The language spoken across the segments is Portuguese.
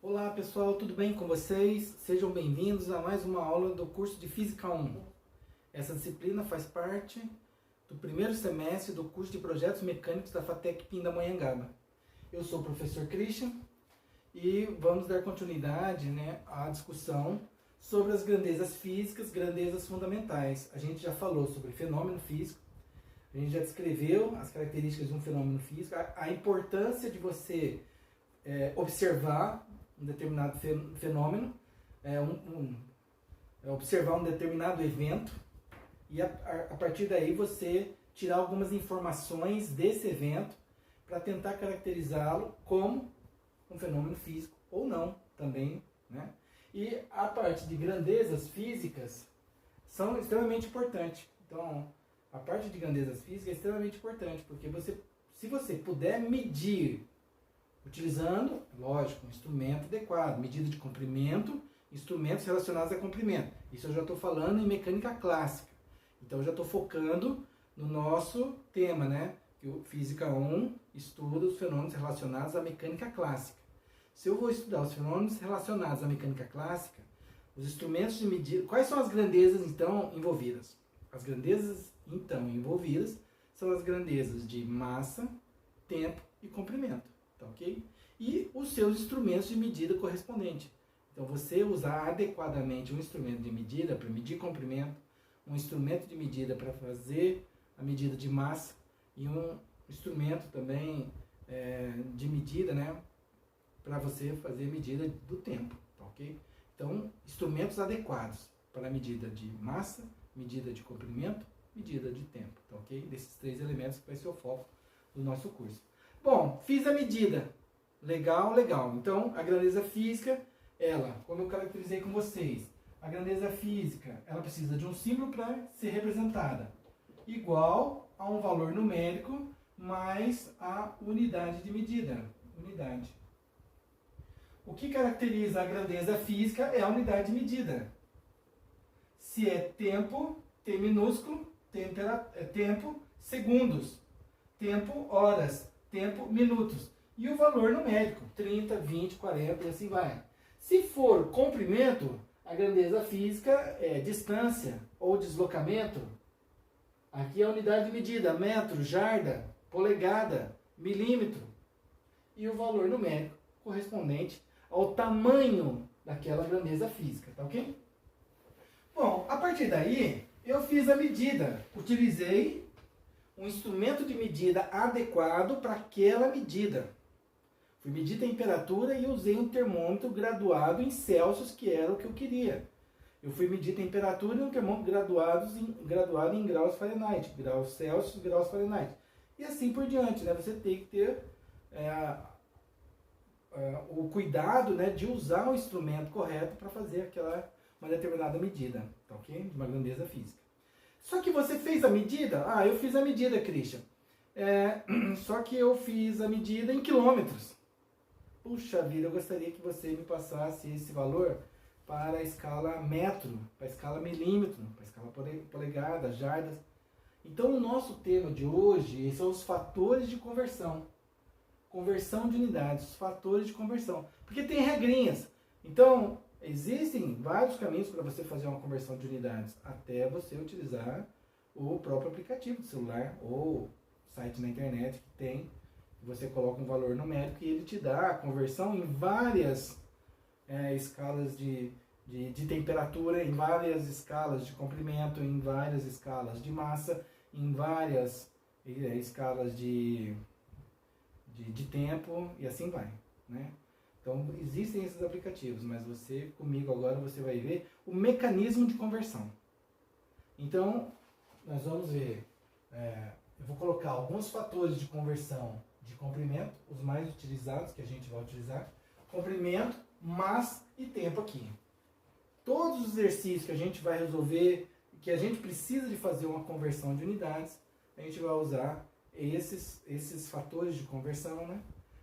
Olá pessoal, tudo bem com vocês? Sejam bem-vindos a mais uma aula do curso de Física 1. Essa disciplina faz parte do primeiro semestre do curso de Projetos Mecânicos da FATEC Pindamonhangaba. Eu sou o professor Christian e vamos dar continuidade à discussão sobre as grandezas físicas, grandezas fundamentais. A gente já falou sobre fenômeno físico, a gente já descreveu as características de um fenômeno físico, a importância de você observar um determinado fenômeno, observar um determinado evento e a partir daí você tirar algumas informações desse evento para tentar caracterizá-lo como um fenômeno físico ou não também, né? E a parte de grandezas físicas são extremamente importantes. Então, a parte de grandezas físicas é extremamente importante, porque se você puder medir utilizando, lógico, um instrumento adequado, medida de comprimento, instrumentos relacionados a comprimento. Isso eu já estou falando em mecânica clássica. Então eu já estou focando no nosso tema, né? Que o Física 1 estuda os fenômenos relacionados à mecânica clássica. Se eu vou estudar os fenômenos relacionados à mecânica clássica, os instrumentos de medida... Quais são as grandezas, então, envolvidas? As grandezas, então, envolvidas são as grandezas de massa, tempo e comprimento. Tá, ok? E os seus instrumentos de medida correspondente. Então, você usar adequadamente um instrumento de medida para medir comprimento, um instrumento de medida para fazer a medida de massa e um instrumento também de medida, né, para você fazer a medida do tempo. Tá, ok? Então, instrumentos adequados para a medida de massa, medida de comprimento, medida de tempo. Tá, ok? Desses três elementos que vai ser o foco do nosso curso. Bom, fiz a medida. Legal, legal. Então, a grandeza física, como eu caracterizei com vocês, a grandeza física, ela precisa de um símbolo para ser representada. Igual a um valor numérico mais a unidade de medida. Unidade. O que caracteriza a grandeza física é a unidade de medida. Se é tempo, T minúsculo, tempo, segundos. Tempo, horas. Tempo, minutos. E o valor numérico, 30, 20, 40 e assim vai. Se for comprimento, a grandeza física é distância ou deslocamento. Aqui é a unidade de medida, metro, jarda, polegada, milímetro. E o valor numérico correspondente ao tamanho daquela grandeza física, tá ok? Bom, a partir daí, eu fiz a medida. Utilizei um instrumento de medida adequado para aquela medida. Fui medir temperatura e usei um termômetro graduado em Celsius, que era o que eu queria. Eu fui medir temperatura e um termômetro graduado em graus Fahrenheit, graus Celsius, graus Fahrenheit. E assim por diante, né? Você tem que ter o cuidado, né, de usar o instrumento correto para fazer uma determinada medida, tá, ok? De uma grandeza física. Só que você fez a medida? Ah, eu fiz a medida, Christian. Só que eu fiz a medida em quilômetros. Puxa vida, eu gostaria que você me passasse esse valor para a escala metro, para a escala milímetro, para a escala polegada, jardas. Então, o nosso tema de hoje são os fatores de conversão. Conversão de unidades, os fatores de conversão. Porque tem regrinhas. Então, existem vários caminhos para você fazer uma conversão de unidades, até você utilizar o próprio aplicativo do celular ou site na internet que tem. Você coloca um valor numérico e ele te dá a conversão em várias escalas de temperatura, em várias escalas de comprimento, em várias escalas de massa, em várias escalas de tempo e assim vai, né? Então, existem esses aplicativos, mas comigo agora, você vai ver o mecanismo de conversão. Então, nós vamos ver, eu vou colocar alguns fatores de conversão de comprimento, os mais utilizados que a gente vai utilizar, comprimento, massa e tempo aqui. Todos os exercícios que a gente vai resolver, que a gente precisa de fazer uma conversão de unidades, a gente vai usar esses fatores de conversão, né,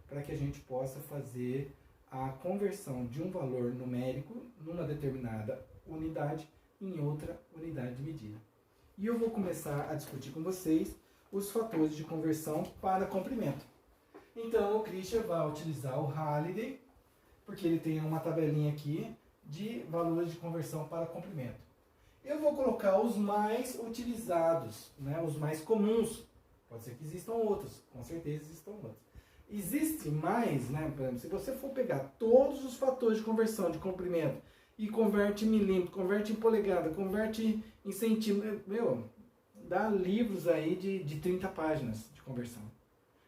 para que a gente possa fazer a conversão de um valor numérico numa determinada unidade em outra unidade de medida. E eu vou começar a discutir com vocês os fatores de conversão para comprimento. Então, o Christian vai utilizar o Halliday porque ele tem uma tabelinha aqui de valores de conversão para comprimento. Eu vou colocar os mais utilizados, né, os mais comuns. Pode ser que existam outros, com certeza existam outros. Existe mais, né, por exemplo, se você for pegar todos os fatores de conversão de comprimento e converte em milímetro, converte em polegada, converte em centímetro, meu, dá livros aí de 30 páginas de conversão.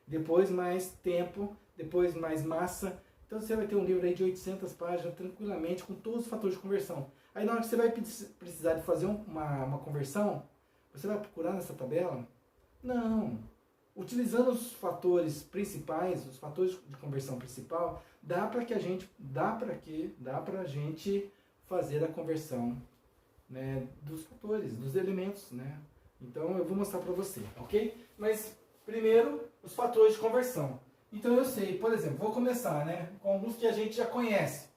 Depois mais tempo, depois mais massa. Então você vai ter um livro aí de 800 páginas tranquilamente com todos os fatores de conversão. Aí na hora que você vai precisar de fazer uma conversão, você vai procurar nessa tabela? Não. Utilizando os fatores principais, os fatores de conversão principal, dá para a gente fazer a conversão, né, dos fatores, dos elementos, né? Então eu vou mostrar para você, ok? Mas primeiro os fatores de conversão. Então eu sei, por exemplo, vou começar, né, com alguns que a gente já conhece,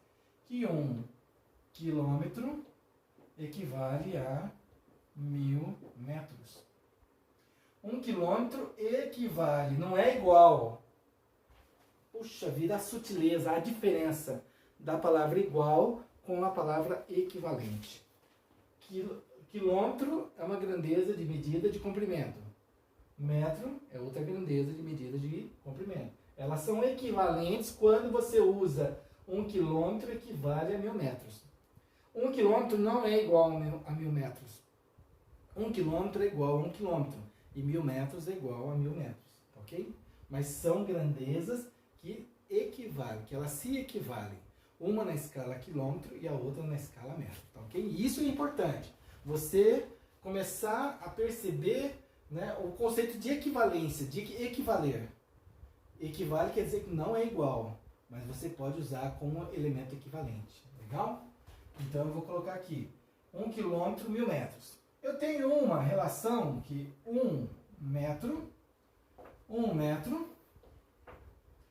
que 1 quilômetro equivale a 1000 metros. 1 quilômetro equivale, não é igual. Puxa vida, a sutileza, a diferença da palavra igual com a palavra equivalente. Quilômetro é uma grandeza de medida de comprimento. Metro é outra grandeza de medida de comprimento. Elas são equivalentes quando você usa 1 quilômetro equivale a 1000 metros. 1 quilômetro não é igual a 1000 metros. 1 quilômetro é igual a 1 quilômetro. E 1000 metros é igual a 1000 metros. Ok? Mas são grandezas que equivalem, que elas se equivalem. Uma na escala quilômetro e a outra na escala metro. Tá, ok? E isso é importante. Você começar a perceber, né, o conceito de equivalência, de equivaler. Equivale quer dizer que não é igual, mas você pode usar como elemento equivalente. Legal? Então eu vou colocar aqui 1 quilômetro, 1000 metros. Eu tenho uma relação que 1 metro,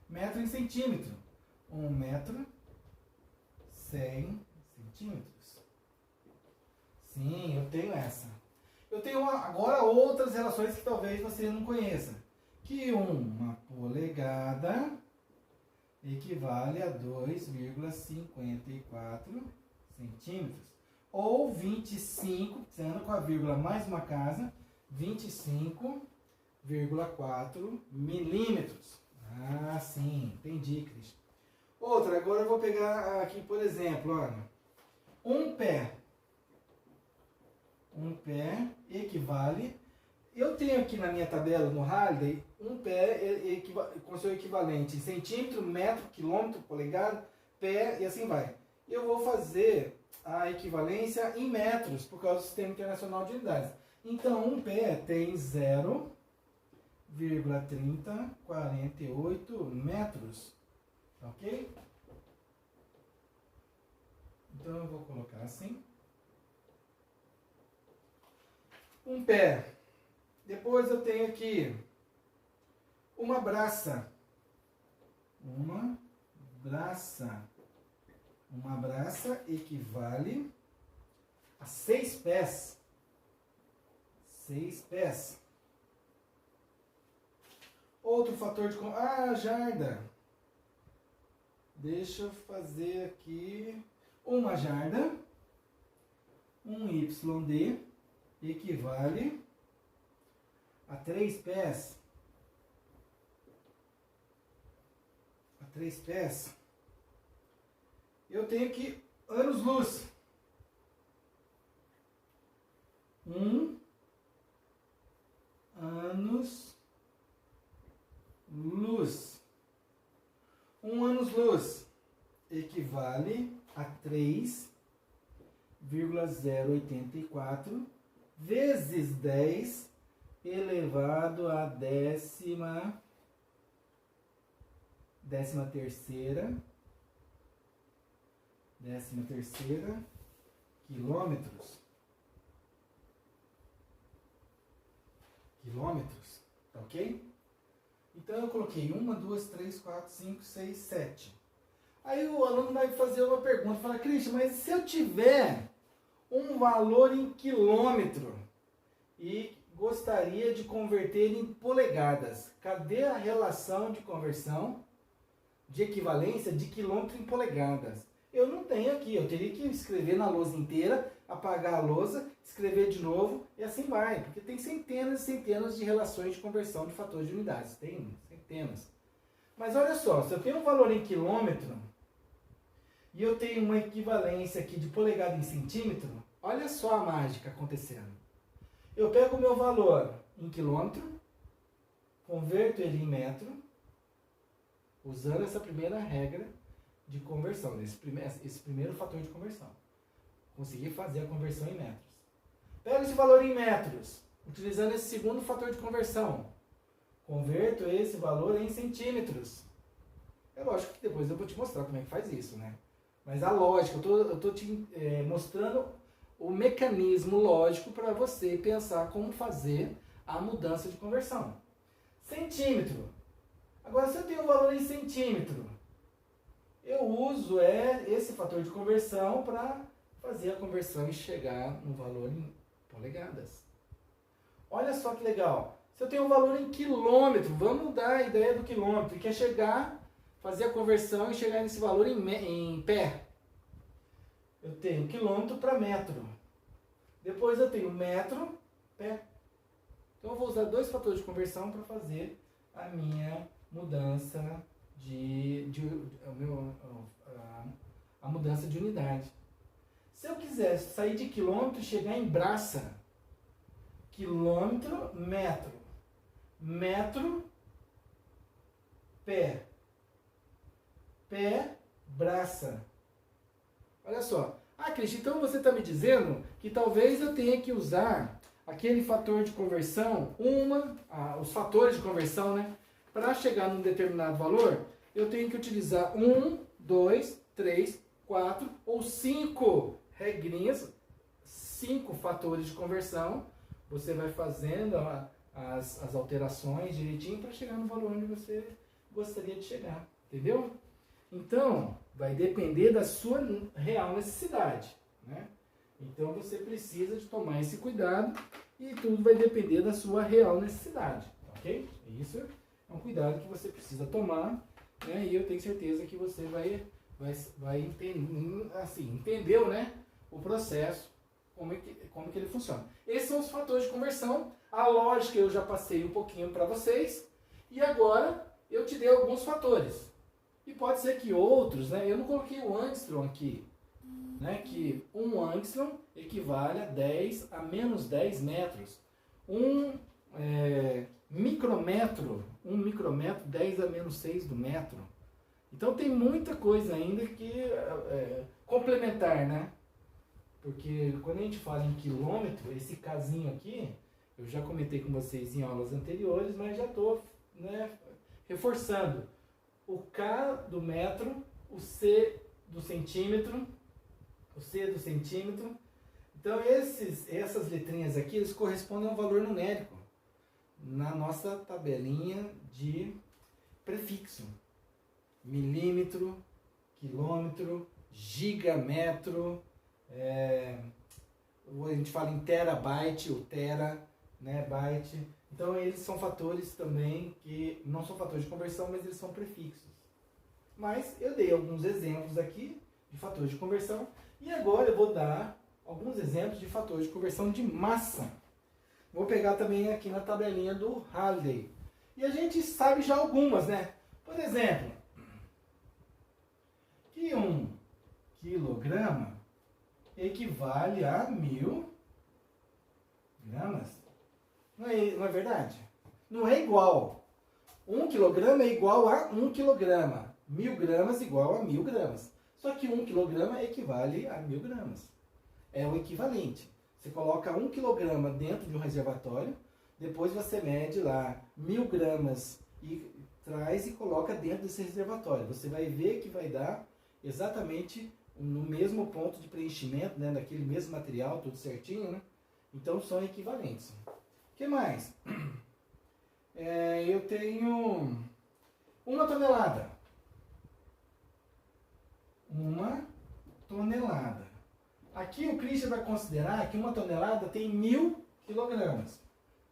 metro em centímetro. 1 metro, 100 centímetros. Sim, eu tenho essa. Eu tenho agora outras relações que talvez você não conheça. Que uma polegada equivale a 2,54 centímetros. Ou 25, sendo com a vírgula mais uma casa, 25,4 milímetros. Ah, sim, entendi, Cristian. Outra, agora eu vou pegar aqui, por exemplo, olha, um pé. Um pé equivale... Eu tenho aqui na minha tabela, no Halliday, um pé com seu equivalente em centímetro, metro, quilômetro, polegada, pé e assim vai. Eu vou fazer a equivalência em metros, por causa do Sistema Internacional de Unidades. Então, um pé tem 0,3048 metros. Ok? Então, eu vou colocar assim. Um pé. Depois eu tenho aqui uma braça. Uma braça equivale a 6 pés. 6 pés. Outro fator de... jarda. Deixa eu fazer aqui uma jarda. Um YD equivale a 3 pés. A 3 pés. Eu tenho aqui anos-luz. Anos-luz. Um anos-luz equivale a 3,084 vezes 10 elevado a décima terceira quilômetros. Tá ok? Então eu coloquei 1, 2, 3, 4, 5, 6, 7. Aí o aluno vai fazer uma pergunta, fala, Cristian, mas se eu tiver um valor em quilômetro e gostaria de converter em polegadas, cadê a relação de conversão de equivalência de quilômetro em polegadas. Eu não tenho aqui, eu teria que escrever na lousa inteira, apagar a lousa, escrever de novo e assim vai. Porque tem centenas e centenas de relações de conversão de fatores de unidades. Tem centenas. Mas olha só, se eu tenho um valor em quilômetro e eu tenho uma equivalência aqui de polegada em centímetro, olha só a mágica acontecendo. Eu pego o meu valor em quilômetro, converto ele em metro, usando essa primeira regra de conversão, esse primeiro fator de conversão. Consegui fazer a conversão em metros. Pego esse valor em metros, utilizando esse segundo fator de conversão. Converto esse valor em centímetros. É lógico que depois eu vou te mostrar como é que faz isso, né? Mas a lógica, eu estou te mostrando o mecanismo lógico para você pensar como fazer a mudança de conversão. Centímetro. Agora, se eu tenho um valor em centímetro, eu uso esse fator de conversão para fazer a conversão e chegar no valor em polegadas. Olha só que legal. Se eu tenho um valor em quilômetro, vamos dar a ideia do quilômetro, que é chegar, fazer a conversão e chegar nesse valor em pé. Eu tenho quilômetro para metro. Depois eu tenho metro, pé. Então eu vou usar dois fatores de conversão para fazer a minha mudança a mudança de unidade. Se eu quiser sair de quilômetro e chegar em braça, quilômetro, metro, metro, pé, pé, braça. Olha só. Ah, Cristian, então você está me dizendo que talvez eu tenha que usar aquele fator de conversão, os fatores de conversão, né? Para chegar num determinado valor, eu tenho que utilizar 1, 2, 3, 4 ou 5 regrinhas, 5 fatores de conversão. Você vai fazendo as alterações direitinho para chegar no valor onde você gostaria de chegar. Entendeu? Então, vai depender da sua real necessidade, né? Então, você precisa de tomar esse cuidado e tudo vai depender da sua real necessidade, ok? Isso é um cuidado que você precisa tomar, né? E eu tenho certeza que você vai entender, assim, entendeu, né? O processo, como que ele funciona. Esses são os fatores de conversão. A lógica eu já passei um pouquinho para vocês. E agora eu te dei alguns fatores. E pode ser que outros, né? Eu não coloquei o angstrom aqui, né? Que um angstrom equivale a 10 a menos 10 metros. Um micrometro, 10 a menos 6 do metro. Então tem muita coisa ainda que complementar, né? Porque quando a gente fala em quilômetro, esse casinho aqui, eu já comentei com vocês em aulas anteriores, mas já estou, né, reforçando. O K do metro, o C do centímetro, o C do centímetro. Então essas letrinhas aqui, eles correspondem a um valor numérico na nossa tabelinha de prefixo. Milímetro, quilômetro, gigametro, a gente fala em terabyte, o tera, né, byte. Então eles são fatores também que não são fatores de conversão, mas eles são prefixos. Mas eu dei alguns exemplos aqui de fatores de conversão e agora eu vou dar alguns exemplos de fatores de conversão de massa. Vou pegar também aqui na tabelinha do Halliday. E a gente sabe já algumas, né? Por exemplo, que 1 quilograma equivale a 1000 gramas. Não é verdade? Não é igual. 1 quilograma é igual a 1 quilograma. 1000 gramas igual a 1000 gramas. Só que 1 quilograma equivale a 1000 gramas. É o equivalente. Você coloca 1 quilograma dentro de um reservatório, depois você mede lá 1000 gramas e traz e coloca dentro desse reservatório. Você vai ver que vai dar exatamente no mesmo ponto de preenchimento, né, daquele mesmo material, tudo certinho, né? Então são equivalentes. O que mais? Eu tenho 1 tonelada. 1 tonelada. Aqui o Christian vai considerar que 1 tonelada tem 1000 quilogramas.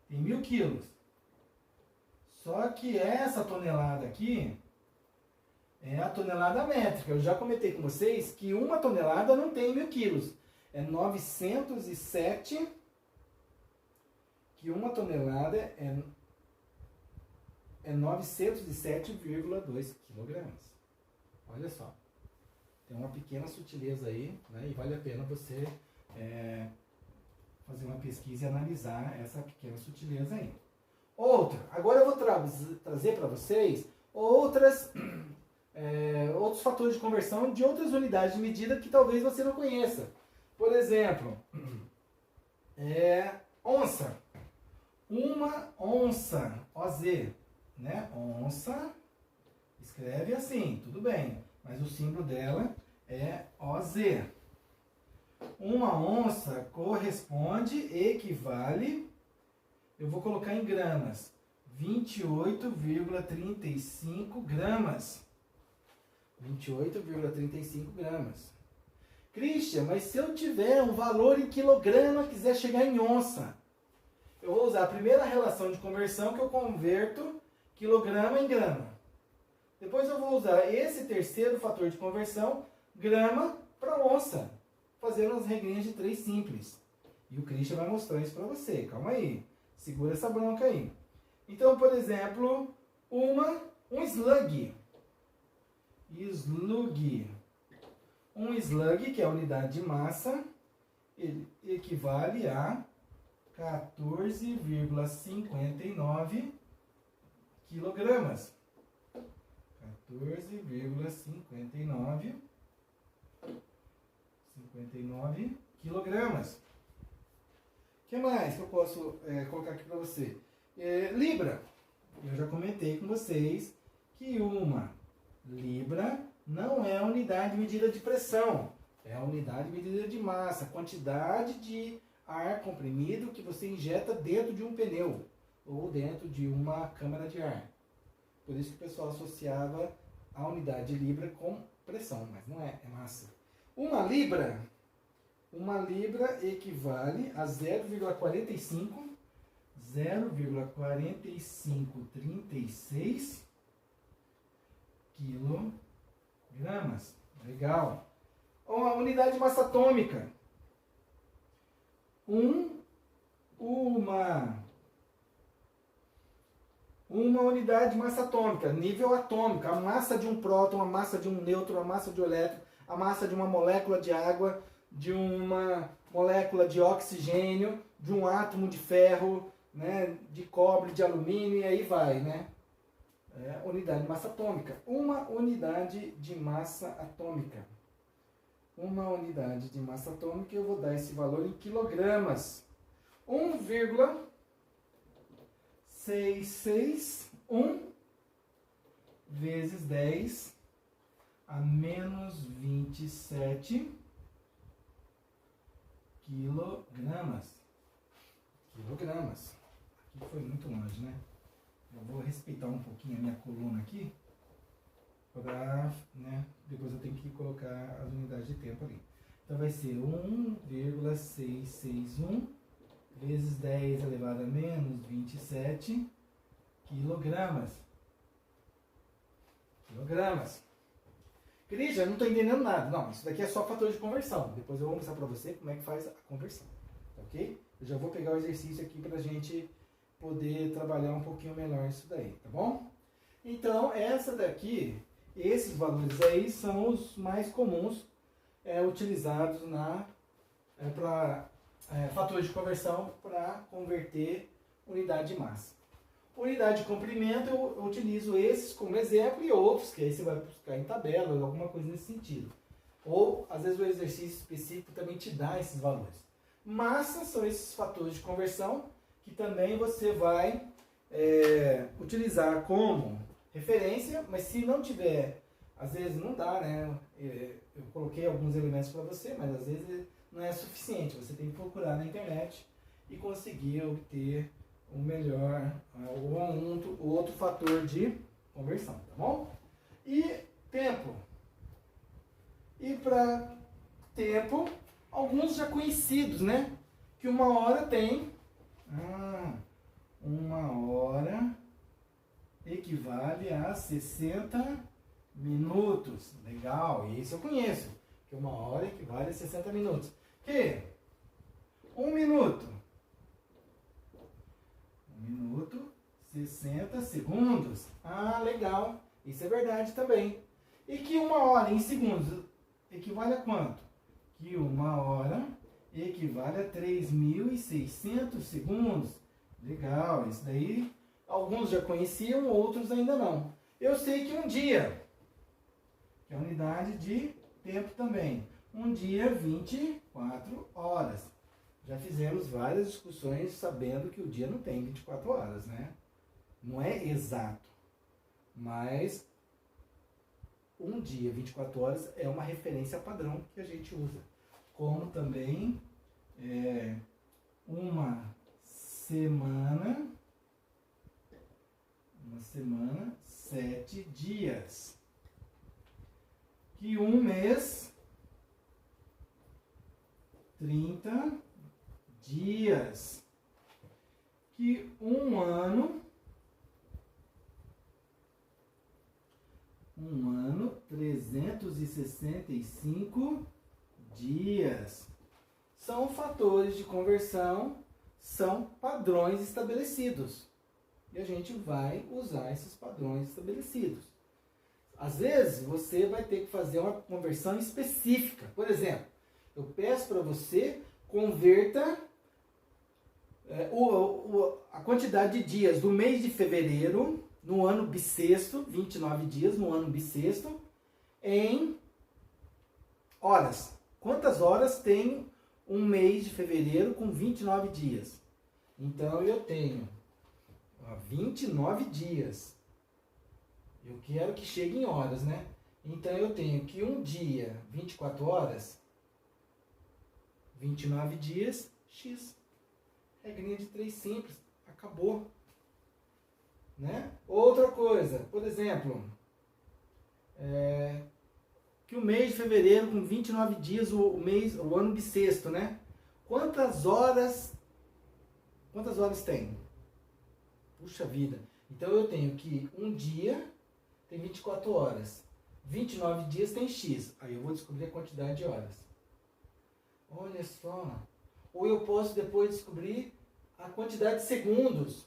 Tem 1000 quilos. Só que essa tonelada aqui, É a tonelada métrica. Eu já comentei com vocês que uma tonelada não tem 1000 quilos. É 907, que uma tonelada é 907,2 quilogramas. Olha só. Tem uma pequena sutileza aí, né? E vale a pena você fazer uma pesquisa e analisar essa pequena sutileza aí. Outra, agora eu vou trazer para vocês outros fatores de conversão de outras unidades de medida que talvez você não conheça. Por exemplo, onça. Uma onça, OZ, né? Onça, escreve assim, tudo bem, mas o símbolo dela é OZ. Uma onça equivale, eu vou colocar em gramas, 28,35 gramas. 28,35 gramas. Christian, mas se eu tiver um valor em quilograma, quiser chegar em onça, eu vou usar a primeira relação de conversão que eu converto quilograma em grama. Depois eu vou usar esse terceiro fator de conversão, grama para onça, fazendo as regrinhas de 3 simples. E o Christian vai mostrar isso para você. Calma aí. Segura essa bronca aí. Então, por exemplo, um slug. Um slug, que é a unidade de massa, ele equivale a 14,59 quilogramas. 14,59 quilogramas. O que mais que eu posso colocar aqui para você? Libra. Eu já comentei com vocês que uma libra não é a unidade de medida de pressão. É a unidade de medida de massa. Quantidade de ar comprimido que você injeta dentro de um pneu ou dentro de uma câmara de ar. Por isso que o pessoal associava a unidade de libra com pressão, mas não é, é massa. Uma libra equivale a 0,4536 quilogramas. Legal. Uma unidade de massa atômica. Uma unidade de massa atômica, nível atômico, a massa de um próton, a massa de um nêutron, a massa de um elétron, a massa de uma molécula de água, de uma molécula de oxigênio, de um átomo de ferro, né, de cobre, de alumínio, e aí vai, né? Unidade de massa atômica. Uma unidade de massa atômica. Uma unidade de massa atômica, eu vou dar esse valor em quilogramas. 1,661 vezes 10 a menos 27 quilogramas. Quilogramas. Aqui foi muito longe, né? Eu vou respeitar um pouquinho a minha coluna aqui, para, né, depois eu tenho que colocar as unidades de tempo ali. Então vai ser 1,661 vezes 10 elevado a menos 27 quilogramas. Christian, não estou entendendo nada. Não, isso daqui é só fator de conversão. Depois eu vou mostrar para você como é que faz a conversão. Ok? Eu já vou pegar o exercício aqui para a gente poder trabalhar um pouquinho melhor isso daí, tá bom? Então, essa daqui, esses valores aí são os mais comuns utilizados para fatores de conversão para converter unidade de massa. Unidade de comprimento, eu utilizo esses como exemplo e outros, que aí você vai buscar em tabela ou alguma coisa nesse sentido. Ou, às vezes, o exercício específico também te dá esses valores. Massa são esses fatores de conversão que também você vai utilizar como referência, mas se não tiver, às vezes não dá, né? Eu coloquei alguns elementos para você, mas às vezes não é suficiente. Você tem que procurar na internet e conseguir obter o melhor, ou outro fator de conversão, tá bom? E tempo. E para tempo, alguns já conhecidos, né? Que uma hora tem... uma hora equivale a 60 minutos. Legal, isso eu conheço. Que 1 hora equivale a 60 minutos. Que 1 minuto. 1 minuto, 60 segundos. Ah, legal. Isso é verdade também. E que 1 hora em segundos equivale a quanto? Que 1 hora equivale a 3.600 segundos. Legal, isso daí alguns já conheciam, outros ainda não. Eu sei que um dia, que é a unidade de tempo também, um dia 24 horas. Já fizemos várias discussões sabendo que o dia não tem 24 horas, né? Não é exato, mas um dia, 24 horas, é uma referência padrão que a gente usa. Como também uma semana, 7 dias. Que um mês, 30 dias. Que um ano, 365 dias. São fatores de conversão, são padrões estabelecidos. E a gente vai usar esses padrões estabelecidos. Às vezes, você vai ter que fazer uma conversão específica. Por exemplo, eu peço para você converta a quantidade de dias do mês de fevereiro, no ano bissexto, 29 dias no ano bissexto, em horas. Quantas horas tem um mês de fevereiro com 29 dias? Então, eu tenho 29 dias. Eu quero que chegue em horas, né? Então, eu tenho que um dia, 24 horas, 29 dias, X. Regrinha de 3 simples. Acabou. Né? Outra coisa, por exemplo, que o mês de fevereiro com 29 dias, o ano bissexto, né? Quantas horas tem? Puxa vida. Então eu tenho que um dia tem 24 horas. 29 dias tem X. Aí eu vou descobrir a quantidade de horas. Olha só. Ou eu posso depois descobrir a quantidade de segundos.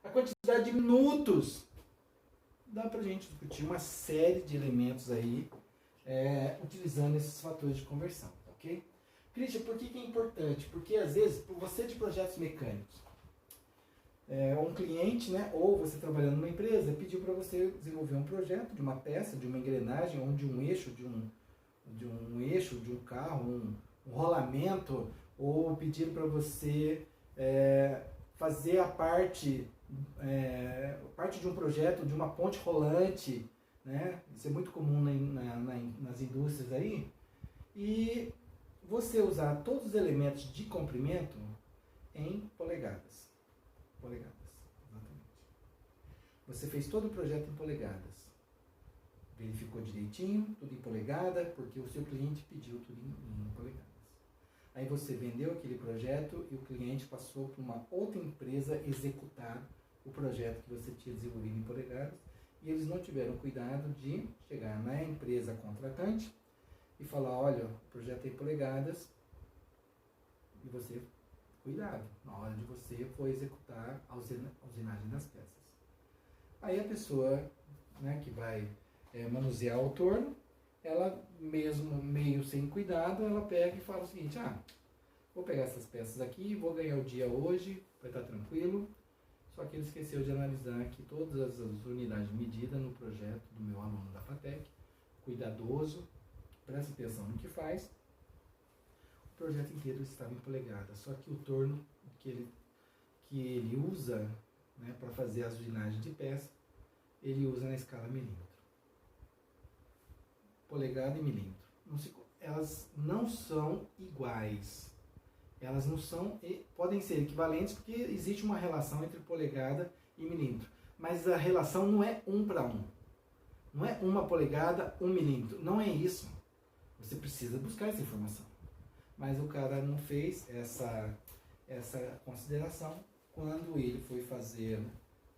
A quantidade de minutos. Dá pra gente discutir uma série de elementos aí, utilizando esses fatores de conversão, ok? Christian, por que é importante? Porque às vezes, por você de projetos mecânicos, um cliente, né, ou você trabalhando numa empresa, pediu para você desenvolver um projeto de uma peça, de uma engrenagem, ou de um eixo, de um carro, um rolamento, ou pediram para você fazer a parte de um projeto, de uma ponte rolante, né? Isso é muito comum nas indústrias aí. E você usar todos os elementos de comprimento em polegadas. Exatamente. Você fez todo o projeto em polegadas. Verificou direitinho, tudo em polegada, porque o seu cliente pediu tudo em polegadas. Aí você vendeu aquele projeto e o cliente passou para uma outra empresa executar o projeto que você tinha desenvolvido em polegadas, e eles não tiveram cuidado de chegar na empresa contratante e falar, olha, o projeto é em polegadas, e você, cuidado, na hora de você for executar a usinagem das peças. Aí a pessoa, né, que vai manusear o torno, ela mesmo meio sem cuidado, ela pega e fala o seguinte, vou pegar essas peças aqui, vou ganhar o dia hoje, vai estar tranquilo. Só que ele esqueceu de analisar aqui todas as unidades de medida no projeto do meu aluno da FATEC, cuidadoso, presta atenção no que faz. O projeto inteiro estava em polegadas, só que o torno que ele usa, né, para fazer as usinagens de peça, ele usa na escala milímetro. Polegada e milímetro. Elas não são iguais. Elas não são, podem ser equivalentes porque existe uma relação entre polegada e milímetro. Mas a relação não é 1 para 1. Não é 1 polegada, 1 milímetro. Não é isso. Você precisa buscar essa informação. Mas o cara não fez essa consideração quando ele foi fazer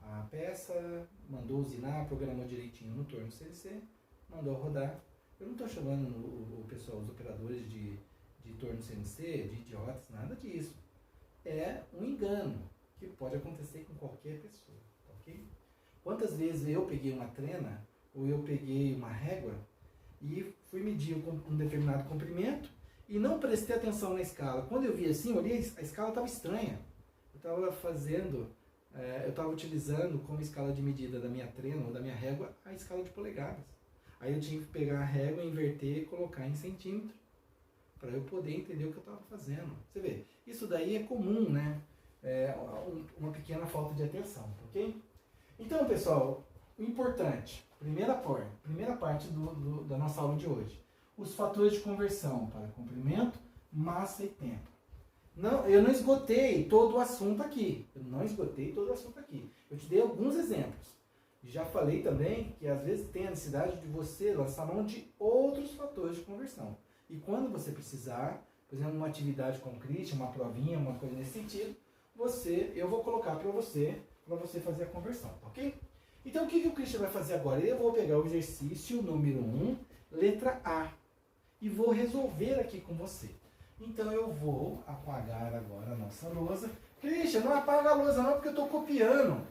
a peça, mandou usinar, programou direitinho no torno CNC, mandou rodar. Eu não estou chamando o pessoal, os operadores de torno CNC, de idiotas, nada disso. É um engano que pode acontecer com qualquer pessoa, ok? Quantas vezes eu peguei uma trena ou eu peguei uma régua e fui medir um determinado comprimento e não prestei atenção na escala. Quando eu vi assim, olhei, a escala estava estranha. Eu estava utilizando como escala de medida da minha trena ou da minha régua a escala de polegadas. Aí eu tinha que pegar a régua, inverter e colocar em centímetro para eu poder entender o que eu estava fazendo. Você vê, isso daí é comum, né? Uma pequena falta de atenção, ok? Então, pessoal, o importante, primeira parte da nossa aula de hoje, os fatores de conversão para comprimento, massa e tempo. Eu não esgotei todo o assunto aqui. Eu te dei alguns exemplos. Já falei também que às vezes tem a necessidade de você lançar mão de outros fatores de conversão. E quando você precisar, por exemplo, uma atividade com o Christian, uma provinha, uma coisa nesse sentido, eu vou colocar para você fazer a conversão, ok? Então o que o Christian vai fazer agora? Eu vou pegar o exercício número 1, letra A, e vou resolver aqui com você. Então eu vou apagar agora a nossa lousa. Christian, não apaga a lousa não, porque eu estou copiando.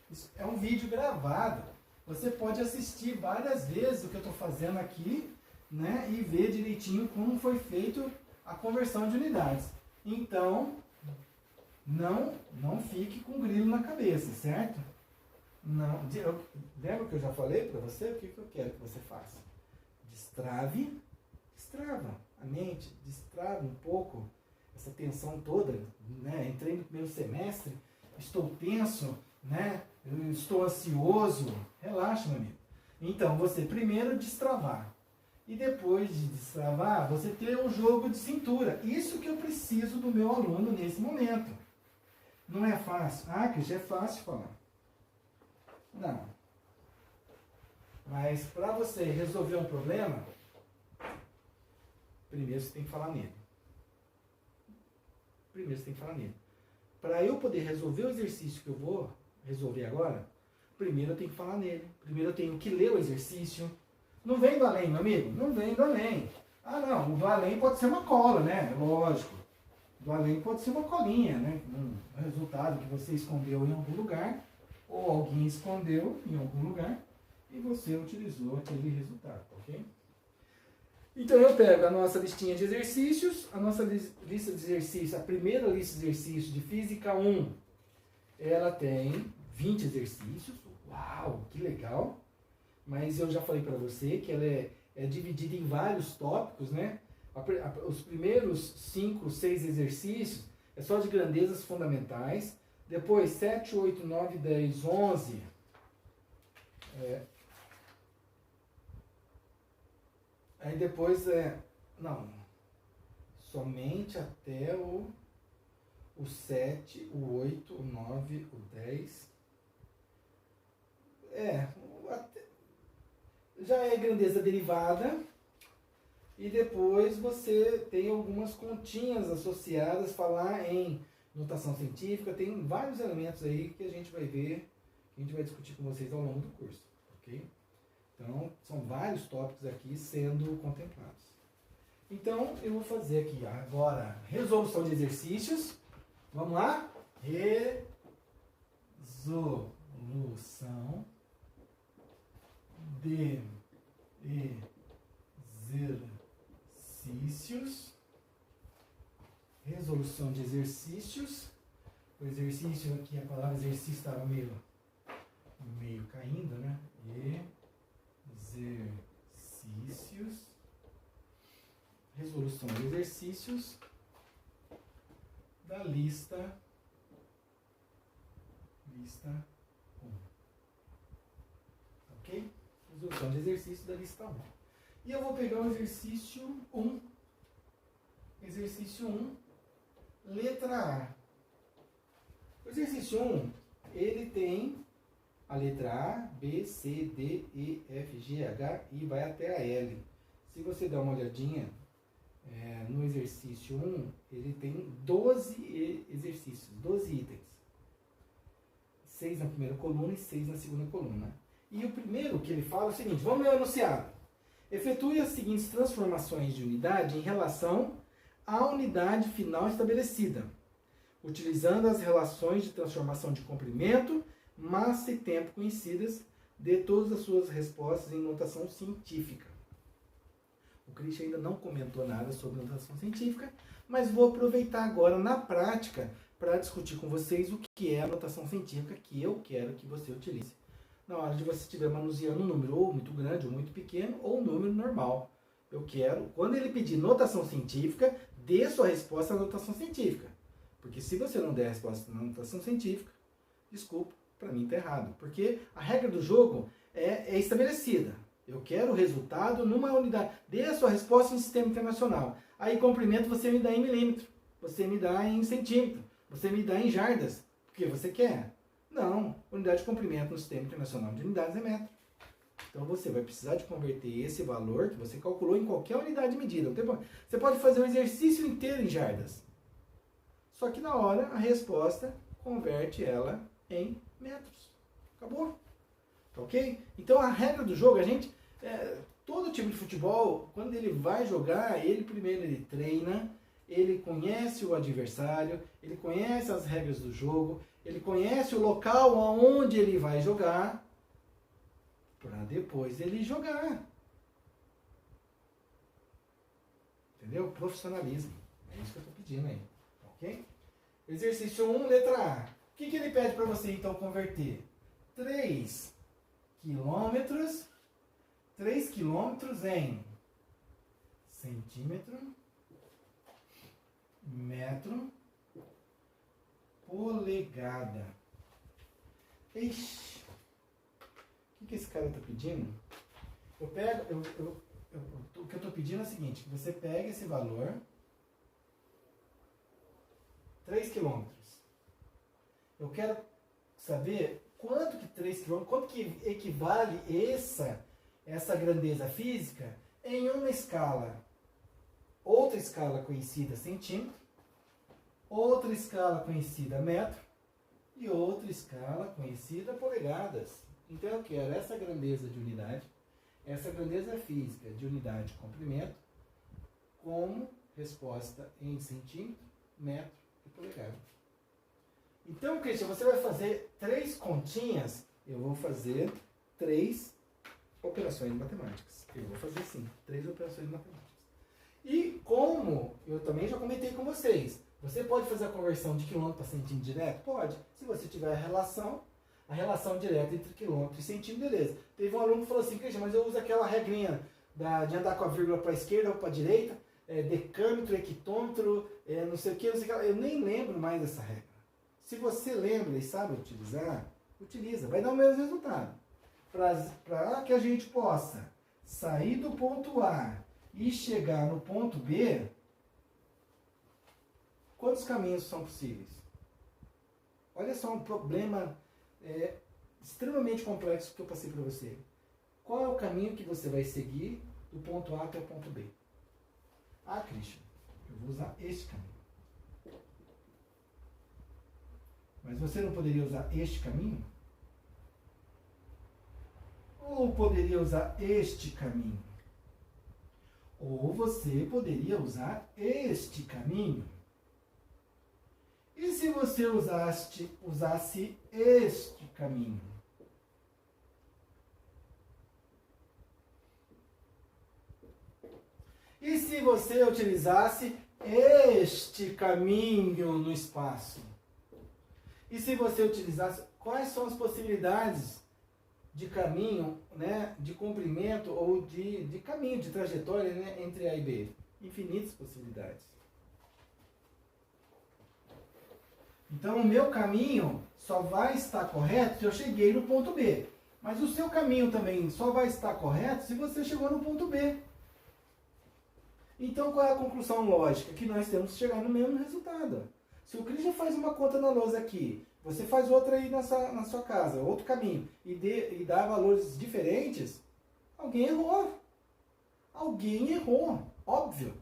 Isso é um vídeo gravado. Você pode assistir várias vezes o que eu estou fazendo aqui, né, e ver direitinho como foi feito a conversão de unidades. Então, não fique com grilo na cabeça, certo? Lembra que eu já falei para você? O que eu quero que você faça? Destrava a mente, destrava um pouco essa tensão toda, né? Entrei no primeiro semestre, estou tenso, né? Eu estou ansioso. Relaxa, meu amigo. Então, você primeiro destravar. E depois de destravar, você ter um jogo de cintura. Isso que eu preciso do meu aluno nesse momento. Não é fácil. Que já é fácil falar. Não. Mas para você resolver um problema, primeiro você tem que falar nele. Para eu poder resolver o exercício que eu vou resolver agora, primeiro eu tenho que falar nele. Primeiro eu tenho que ler o exercício. Não vem do além, meu amigo. Não vem do além. Não. O do além pode ser uma cola, né? Lógico. Do além pode ser uma colinha, né? Um resultado que você escondeu em algum lugar, ou alguém escondeu em algum lugar, e você utilizou aquele resultado, ok? Então eu pego a nossa listinha de exercícios, a nossa lista de exercícios, a primeira lista de exercícios de Física 1, ela tem 20 exercícios. Uau, que legal! Mas eu já falei para você que ela é dividida em vários tópicos, né? Os primeiros 5, 6 exercícios é só de grandezas fundamentais. Depois 7, 8, 9, 10, 11. Aí depois somente até o 7, o 8, o 9, o 10. Já é grandeza derivada. E depois você tem algumas continhas associadas, falar em notação científica, tem vários elementos aí que a gente vai ver, que a gente vai discutir com vocês ao longo do curso, ok? Então, são vários tópicos aqui sendo contemplados. Então, eu vou fazer aqui agora resolução de exercícios. Vamos lá? Resolução de exercícios. Resolução de exercícios. O exercício aqui, a palavra exercício estava meio caindo, né? Exercícios. Resolução de exercícios da lista 1. Ok? Resolução de exercício da lista 1. E eu vou pegar o exercício 1. Exercício 1, letra A. O exercício 1, ele tem a letra A, B, C, D, E, F, G, H e vai até a L. Se você der uma olhadinha no exercício 1, ele tem 12 exercícios, 12 itens. 6 na primeira coluna e 6 na segunda coluna. E o primeiro que ele fala é o seguinte, vamos ler o enunciado. Efetue as seguintes transformações de unidade em relação à unidade final estabelecida, utilizando as relações de transformação de comprimento, massa e tempo conhecidas, de todas as suas respostas em notação científica. O Christian ainda não comentou nada sobre notação científica, mas vou aproveitar agora na prática para discutir com vocês o que é a notação científica que eu quero que você utilize na hora de você estiver manuseando um número ou muito grande ou muito pequeno ou um número normal. Eu quero, quando ele pedir notação científica, dê sua resposta à notação científica. Porque se você não der a resposta na notação científica, desculpa, para mim está errado. Porque a regra do jogo é estabelecida. Eu quero o resultado numa unidade. Dê a sua resposta em sistema internacional. Aí comprimento você me dá em milímetro, você me dá em centímetro, você me dá em jardas. Porque você quer? Não. Unidade de comprimento no sistema internacional de unidades é metro. Então você vai precisar de converter esse valor que você calculou em qualquer unidade de medida. Você pode fazer o exercício inteiro em jardas. Só que na hora a resposta converte ela em metros. Acabou? Tá ok? Então a regra do jogo, todo time de futebol, quando ele vai jogar, ele primeiro ele treina, ele conhece o adversário, ele conhece as regras do jogo, ele conhece o local aonde ele vai jogar, para depois ele jogar. Entendeu? Profissionalismo. É isso que eu estou pedindo aí. Ok? Exercício 1, letra A. O que ele pede para você então converter? 3 quilômetros em centímetro, metro, polegada. Ixi, o que esse cara está pedindo? O que eu estou pedindo é o seguinte, que você pegue esse valor, 3 quilômetros. Eu quero saber quanto que 3 quilômetros, quanto que equivale essa grandeza física em uma escala. Outra escala conhecida centímetro, outra escala conhecida metro e outra escala conhecida polegadas. Então eu quero essa grandeza de unidade, essa grandeza física de unidade de comprimento, como resposta em centímetro, metro e polegada. Então, Christian, você vai fazer 3 continhas, eu vou fazer 3 operações matemáticas. Eu vou fazer sim, 3 operações matemáticas. E como eu também já comentei com vocês, você pode fazer a conversão de quilômetro para centímetro direto? Pode. Se você tiver a relação direta entre quilômetro e centímetro, beleza. Teve um aluno que falou assim, Christian, mas eu uso aquela regrinha de andar com a vírgula para a esquerda ou para a direita, decâmetro, hectômetro, não sei o que, eu nem lembro mais dessa regra. Se você lembra e sabe utilizar, utiliza, vai dar o mesmo resultado. Para que a gente possa sair do ponto A e chegar no ponto B, quantos caminhos são possíveis? Olha só um problema extremamente complexo que eu passei para você. Qual é o caminho que você vai seguir do ponto A até o ponto B? Ah, Christian, eu vou usar este caminho. Mas você não poderia usar este caminho? Ou poderia usar este caminho? Ou você poderia usar este caminho? E se você usasse este caminho? E se você utilizasse este caminho no espaço? E se você utilizasse, quais são as possibilidades de caminho, né, de comprimento ou de caminho, de trajetória, né, entre A e B? Infinitas possibilidades. Então, o meu caminho só vai estar correto se eu cheguei no ponto B. Mas o seu caminho também só vai estar correto se você chegou no ponto B. Então, qual é a conclusão lógica? Que nós temos que chegar no mesmo resultado. Se o Christian faz uma conta na lousa aqui, você faz outra aí na sua casa, outro caminho, e dá valores diferentes, alguém errou. Alguém errou, óbvio.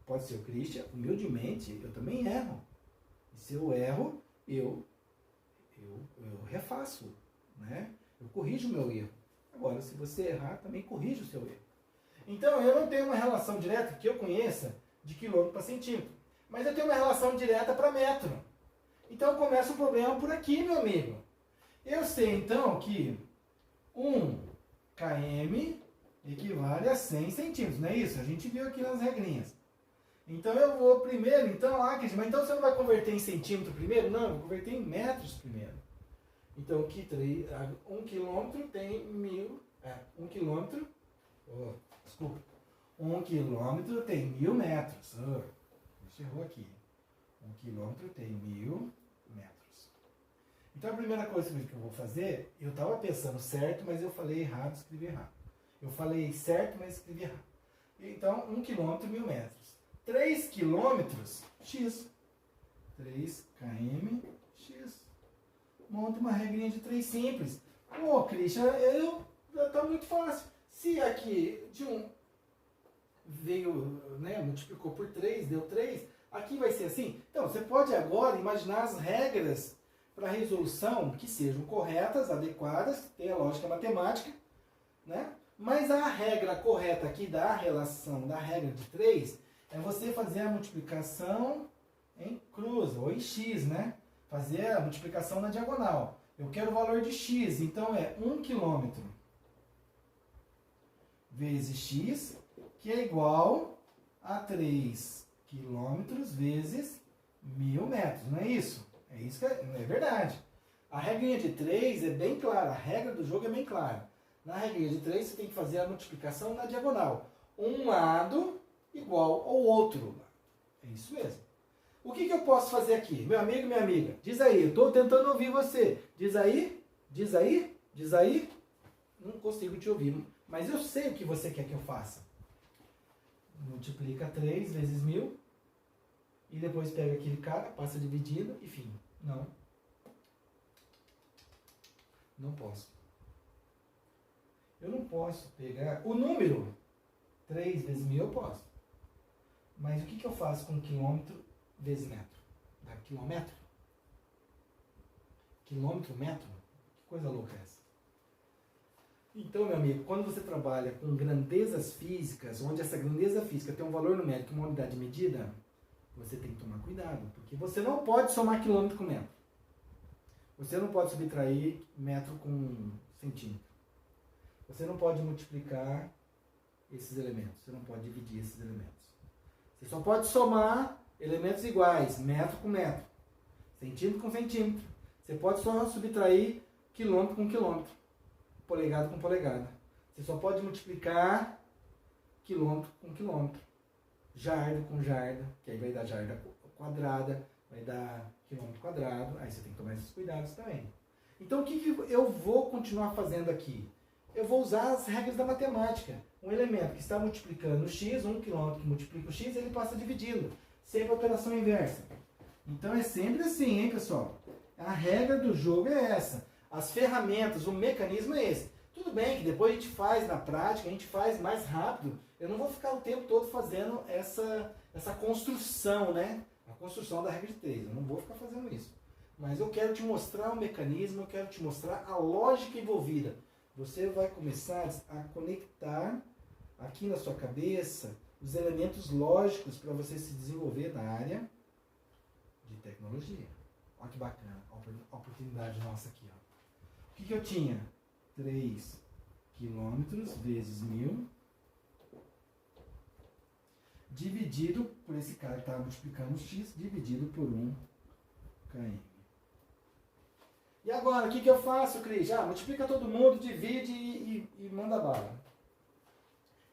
Pode ser o Christian, humildemente, eu também erro. E se eu erro, eu refaço, né? Eu corrijo o meu erro. Agora, se você errar, também corrija o seu erro. Então, eu não tenho uma relação direta que eu conheça de quilômetro para centímetro. Mas eu tenho uma relação direta para metro. Então, começa o problema por aqui, meu amigo. Eu sei, então, que 1 km equivale a 100 centímetros, não é isso? A gente viu aqui nas regrinhas. Então, eu vou primeiro, então, mas então você não vai converter em centímetro primeiro? Não, eu vou converter em metros primeiro. Então, aqui, 1 quilômetro tem 1 quilômetro, desculpa, 1 quilômetro tem 1000 metros. Você errou aqui. 1 quilômetro tem 1000 metros. Então, a primeira coisa que eu vou fazer, eu estava pensando certo, mas eu falei errado, escrevi errado. Eu falei certo, mas escrevi errado. Então, 1 quilômetro, 1000 metros. 3 quilômetros, x. 3 km, x. Monta uma regrinha de 3 simples. Pô, Christian, tá muito fácil. Se aqui de 1 veio, né, multiplicou por 3, deu 3, aqui vai ser assim. Então, você pode agora imaginar as regras para resolução que sejam corretas, adequadas, que tenha lógica matemática, né? Mas a regra correta aqui da relação da regra de 3 é você fazer a multiplicação em cruz, ou em x, né? Fazer a multiplicação na diagonal. Eu quero o valor de x, então é 1 quilômetro vezes x, que é igual a 3 quilômetros vezes 1000 metros, não é isso? É isso que é verdade. A regrinha de 3 é bem clara, a regra do jogo é bem clara. Na regrinha de 3 você tem que fazer a multiplicação na diagonal. Um lado igual ao outro lado. É isso mesmo. O que eu posso fazer aqui? Meu amigo e minha amiga, diz aí, eu estou tentando ouvir você. Diz aí, diz aí, diz aí. Não consigo te ouvir, mas eu sei o que você quer que eu faça. Multiplica 3 vezes 1000 e depois pega aquele cara, passa dividindo e fim. Não. Não posso. Eu não posso pegar o número 3 vezes 1000, eu posso. Mas o que eu faço com quilômetro vezes metro? Dá quilômetro? Quilômetro, metro? Que coisa louca é essa? Então, meu amigo, quando você trabalha com grandezas físicas, onde essa grandeza física tem um valor numérico, uma unidade de medida, você tem que tomar cuidado, porque você não pode somar quilômetro com metro. Você não pode subtrair metro com centímetro. Você não pode multiplicar esses elementos, você não pode dividir esses elementos. Você só pode somar elementos iguais, metro com metro, centímetro com centímetro. Você pode só subtrair quilômetro com quilômetro, polegada com polegada. Você só pode multiplicar quilômetro com quilômetro, jarda com jarda, que aí vai dar jarda quadrada, vai dar quilômetro quadrado, aí você tem que tomar esses cuidados também. Então o que eu vou continuar fazendo aqui? Eu vou usar as regras da matemática. Um elemento que está multiplicando o x, 1 km que multiplica o x, ele passa dividindo. Sempre a operação inversa. Então é sempre assim, hein, pessoal? A regra do jogo é essa. As ferramentas, o mecanismo é esse. Tudo bem que depois a gente faz na prática, a gente faz mais rápido. Eu não vou ficar o tempo todo fazendo essa construção, né? A construção da regra de 3. Eu não vou ficar fazendo isso. Mas eu quero te mostrar o mecanismo, eu quero te mostrar a lógica envolvida. Você vai começar a conectar aqui na sua cabeça os elementos lógicos para você se desenvolver na área de tecnologia. Olha que bacana a oportunidade nossa aqui. Ó. O que eu tinha? 3 quilômetros vezes 1000 dividido por esse cara que estava multiplicando x, dividido por 1 km. E agora, o que eu faço, Cris? Multiplica todo mundo, divide e manda bala.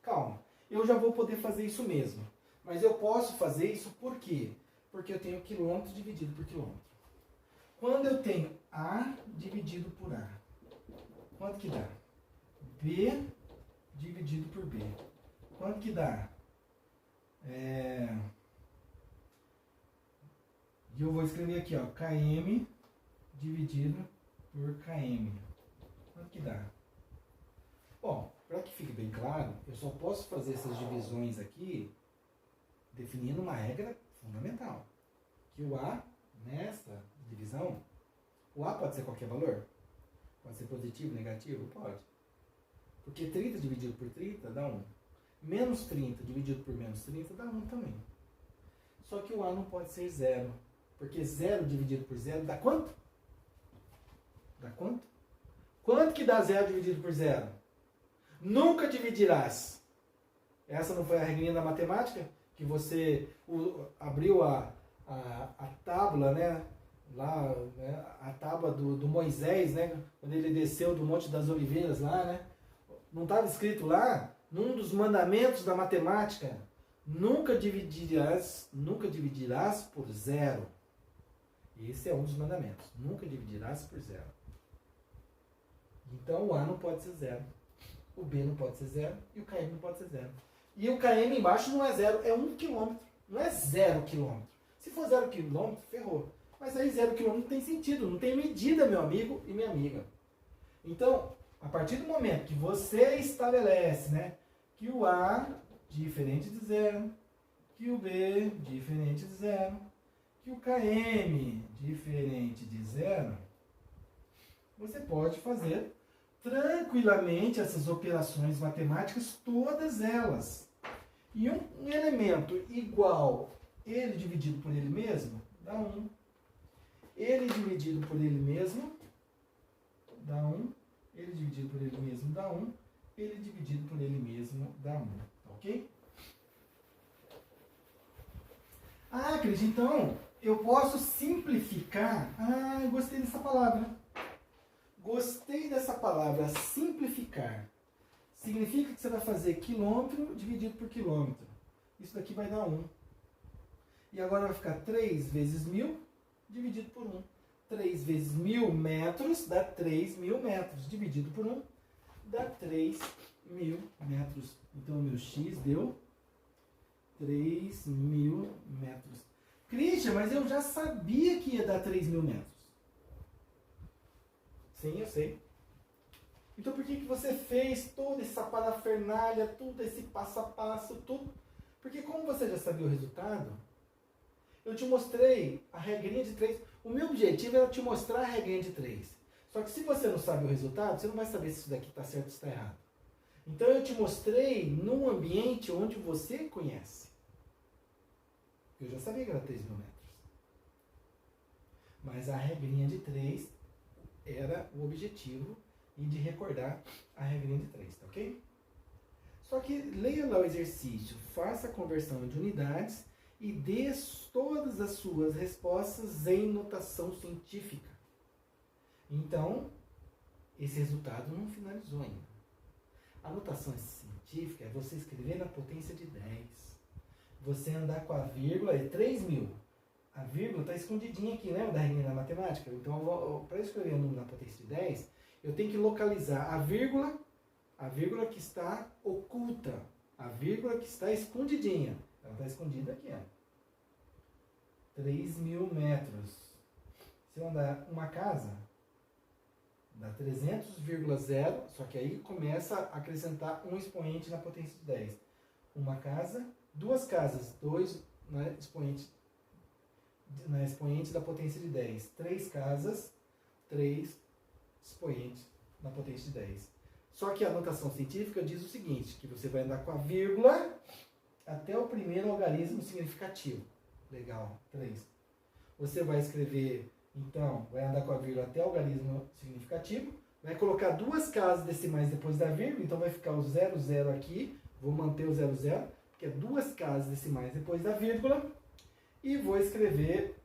Calma, eu já vou poder fazer isso mesmo. Mas eu posso fazer isso por quê? Porque eu tenho quilômetro dividido por quilômetro. Quando eu tenho A dividido por A, quanto que dá? B dividido por B. Quanto que dá? E eu vou escrever aqui, ó, km dividido por km. Quanto que dá? Bom, para que fique bem claro, eu só posso fazer essas divisões aqui definindo uma regra fundamental. Que o A, nessa divisão, o A pode ser qualquer valor? Pode ser positivo, negativo? Pode. Porque 30 dividido por 30 dá 1. Menos 30 dividido por menos 30 dá 1 também. Só que o A não pode ser 0. Porque 0 dividido por 0 dá quanto? Dá quanto? Quanto que dá 0 dividido por 0? Nunca dividirás. Essa não foi a regrinha da matemática? Que você abriu a tábua, né? Lá, né? A tábua do Moisés, né? Quando ele desceu do Monte das Oliveiras lá, né? Não estava escrito lá? Num dos mandamentos da matemática, nunca dividirás por 0. Esse é um dos mandamentos. Nunca dividirás por 0. Então o A não pode ser 0. O B não pode ser 0. E o KM não pode ser 0. E o KM embaixo não é 0, é 1 km. Não é 0 km. Se for 0 km, ferrou. Mas aí 0 km não tem sentido, não tem medida, meu amigo e minha amiga. Então, a partir do momento que você estabelece, né, que o A diferente de 0, que o B diferente de 0, que o KM diferente de 0, você pode fazer tranquilamente essas operações matemáticas, todas elas. E um elemento igual, ele dividido por ele mesmo, dá 1. Ele dividido por ele mesmo, dá 1. Ele dividido por ele mesmo dá 1. Ele dividido por ele mesmo dá 1. Ok? Ah, Cris, então eu posso simplificar. Ah, eu gostei dessa palavra. Gostei dessa palavra, simplificar. Significa que você vai fazer quilômetro dividido por quilômetro. Isso daqui vai dar 1. E agora vai ficar 3 vezes 1000 dividido por 1. 3 vezes 1000 metros dá 3.000 metros. Dividido por 1 dá 3.000 metros. Então o meu X deu 3.000 metros. Christian, mas eu já sabia que ia dar 3.000 metros. Sim, eu sei. Então por que você fez toda essa parafernália, todo esse passo a passo, tudo? Porque como você já sabia o resultado, eu te mostrei a regrinha de 3. O meu objetivo era te mostrar a regrinha de 3. Só que se você não sabe o resultado, você não vai saber se isso daqui está certo ou está errado. Então eu te mostrei num ambiente onde você conhece. Eu já sabia que era 3.000 metros. Mas a regrinha de 3 era o objetivo e de recordar a regrinha de 3, tá ok? Só que leia lá o exercício, faça a conversão de unidades e dê todas as suas respostas em notação científica. Então, esse resultado não finalizou ainda. A notação científica é você escrever na potência de 10. Você andar com a vírgula é 3.000. A vírgula está escondidinha aqui, lembra da regrinha da matemática? Então, para escrever um número na potência de 10, eu tenho que localizar a vírgula que está oculta, a vírgula que está escondidinha. Ela está escondida aqui, ó. 3.000 metros. Se eu andar uma casa, dá 300,0, só que aí começa a acrescentar um expoente na potência de 10. Uma casa, duas casas, 2 na expoente da potência de 10. 3 casas, 3 expoentes na potência de 10. Só que a notação científica diz o seguinte, que você vai andar com a vírgula até o primeiro algarismo significativo. Legal, 3. Você vai escrever, então, vai andar com a vírgula até o algarismo significativo, vai colocar duas casas decimais depois da vírgula, então vai ficar o 00 aqui, vou manter o 00, porque é duas casas decimais depois da vírgula, e vou escrever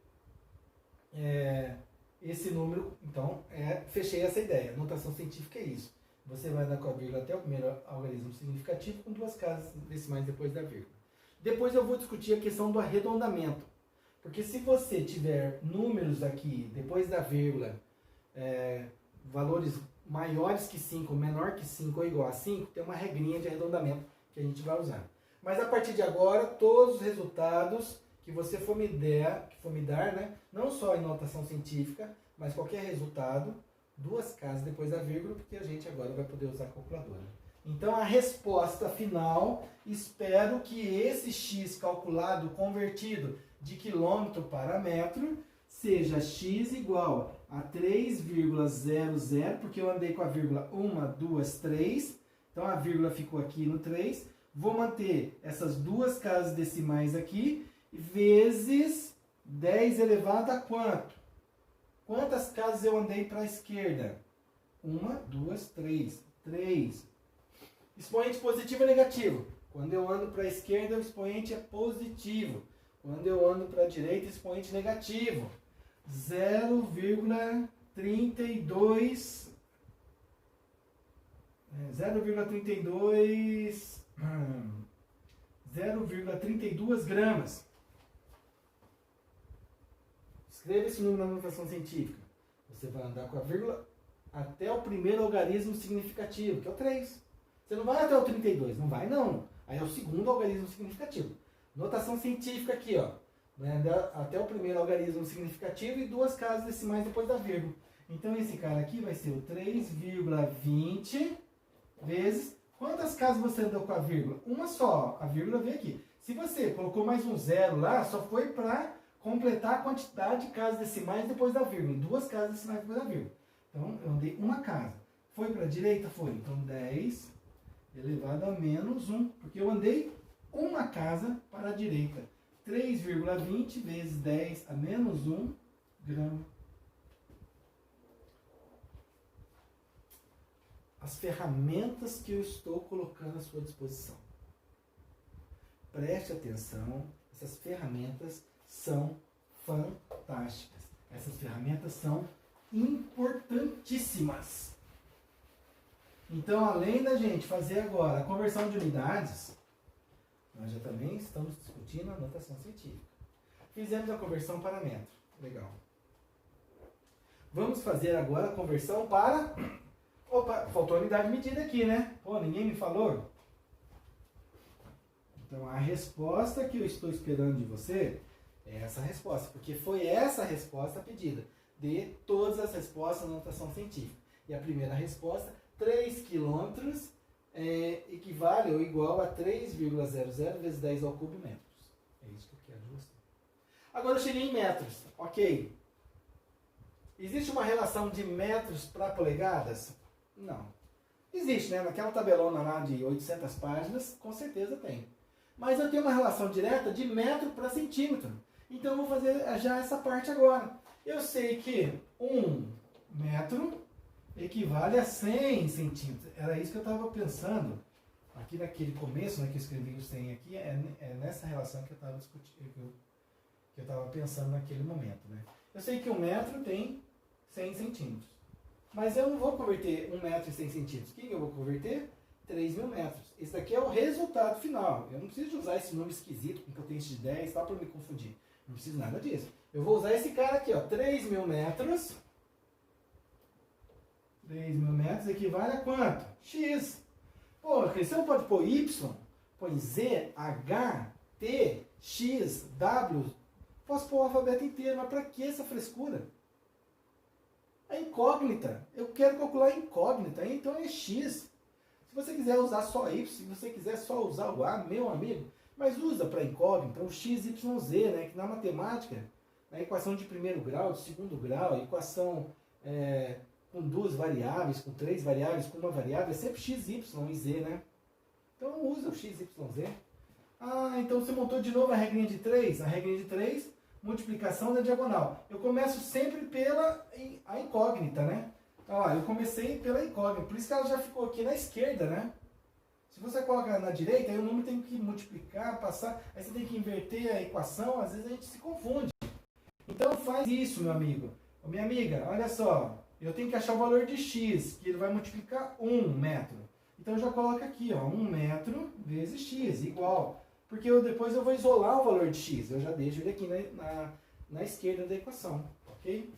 esse número, então, fechei essa ideia. Notação científica é isso. Você vai andar com a vírgula até o primeiro algarismo significativo com duas casas decimais depois da vírgula. Depois eu vou discutir a questão do arredondamento. Porque se você tiver números aqui, depois da vírgula, valores maiores que 5, menor que 5 ou igual a 5, tem uma regrinha de arredondamento que a gente vai usar. Mas a partir de agora, todos os resultados que você for me dar, né, não só em notação científica, mas qualquer resultado, duas casas depois da vírgula, porque a gente agora vai poder usar a calculadora. Então a resposta final, espero que esse x calculado, convertido de quilômetro para metro, seja x igual a 3,00, porque eu andei com a vírgula 1, 2, 3. Então, a vírgula ficou aqui no 3. Vou manter essas duas casas decimais aqui, vezes 10 elevado a quanto? Quantas casas eu andei para a esquerda? 1, 2, 3. 3. Expoente positivo ou negativo? Quando eu ando para a esquerda, o expoente é positivo. Quando eu ando para a direita, o expoente é negativo. 0,32 0,32 gramas. Escreva esse número na notação científica. Você vai andar com a vírgula até o primeiro algarismo significativo, que é o 3. Você não vai até o 32, não vai não. Aí é o segundo algarismo significativo. Notação científica aqui, ó. Vai andar até o primeiro algarismo significativo e duas casas decimais depois da vírgula. Então esse cara aqui vai ser o 3,20 vezes... Quantas casas você andou com a vírgula? Uma só, a vírgula veio aqui. Se você colocou mais um zero lá, só foi para completar a quantidade de casas decimais depois da vírgula. Duas casas decimais depois da vírgula. Então eu andei uma casa. Foi para a direita? Foi. Então 10 elevado a menos 1. Porque eu andei uma casa para a direita. 3,20 vezes 10 a menos 1 grama. As ferramentas que eu estou colocando à sua disposição. Preste atenção, essas ferramentas são fantásticas. Essas ferramentas são importantíssimas. Então, além da gente fazer agora a conversão de unidades, nós já também estamos discutindo a notação científica. Fizemos a conversão para metro. Legal. Vamos fazer agora a conversão para... Opa, faltou a unidade medida aqui, né? Pô, ninguém me falou? Então, a resposta que eu estou esperando de você é essa resposta, porque foi essa resposta pedida. De todas as respostas na notação científica. E a primeira resposta, 3 km equivale ou igual a 3,00 vezes 10 ao cubo metros. É isso que eu quero de você. Agora eu cheguei em metros. Ok. Existe uma relação de metros para polegadas? Não. Existe, né? Naquela tabelona lá de 800 páginas, com certeza tem. Mas eu tenho uma relação direta de metro para centímetro. Então eu vou fazer já essa parte agora. Eu sei que 1 metro equivale a 100 centímetros. Era isso que eu estava pensando. Aqui naquele começo, né, que eu escrevi o 100 aqui, é nessa relação que eu estava discutindo, que eu estava pensando naquele momento, né? Eu sei que 1 metro tem 100 centímetros. Mas eu não vou converter 1 metro em 100 centímetros. O que eu vou converter? 3.000 metros. Esse daqui é o resultado final. Eu não preciso de usar esse número esquisito com potência de 10, só para me confundir. Não preciso nada disso. Eu vou usar esse cara aqui, ó, 3.000 metros. 3.000 metros equivale a quanto? X. Pô, você não pode pôr Y, põe Z, H, T, X, W. Posso pôr o alfabeto inteiro, mas para que essa frescura? É incógnita. Eu quero calcular incógnita, então é X. Se você quiser usar só Y, se você quiser só usar o A, meu amigo, mas usa para incógnita o X, Y, Z, né? Que na matemática, na equação de primeiro grau, de segundo grau, equação com duas variáveis, com três variáveis, com uma variável, é sempre X, Y e Z, né? Então usa o X, Y, Z. Ah, então você montou de novo a regrinha de 3? A regrinha de 3, multiplicação da diagonal. Eu começo sempre pela a incógnita, né? Então, ó, eu comecei pela incógnita, por isso que ela já ficou aqui na esquerda, né? Se você coloca na direita, aí o número tem que multiplicar, passar, aí você tem que inverter a equação, às vezes a gente se confunde. Então faz isso, meu amigo. Ô, minha amiga, olha só, eu tenho que achar o valor de x, que ele vai multiplicar 1 metro. Então já coloca aqui, ó, 1 metro vezes x, igual. Porque depois eu vou isolar o valor de x, eu já deixo ele aqui na esquerda da equação, ok?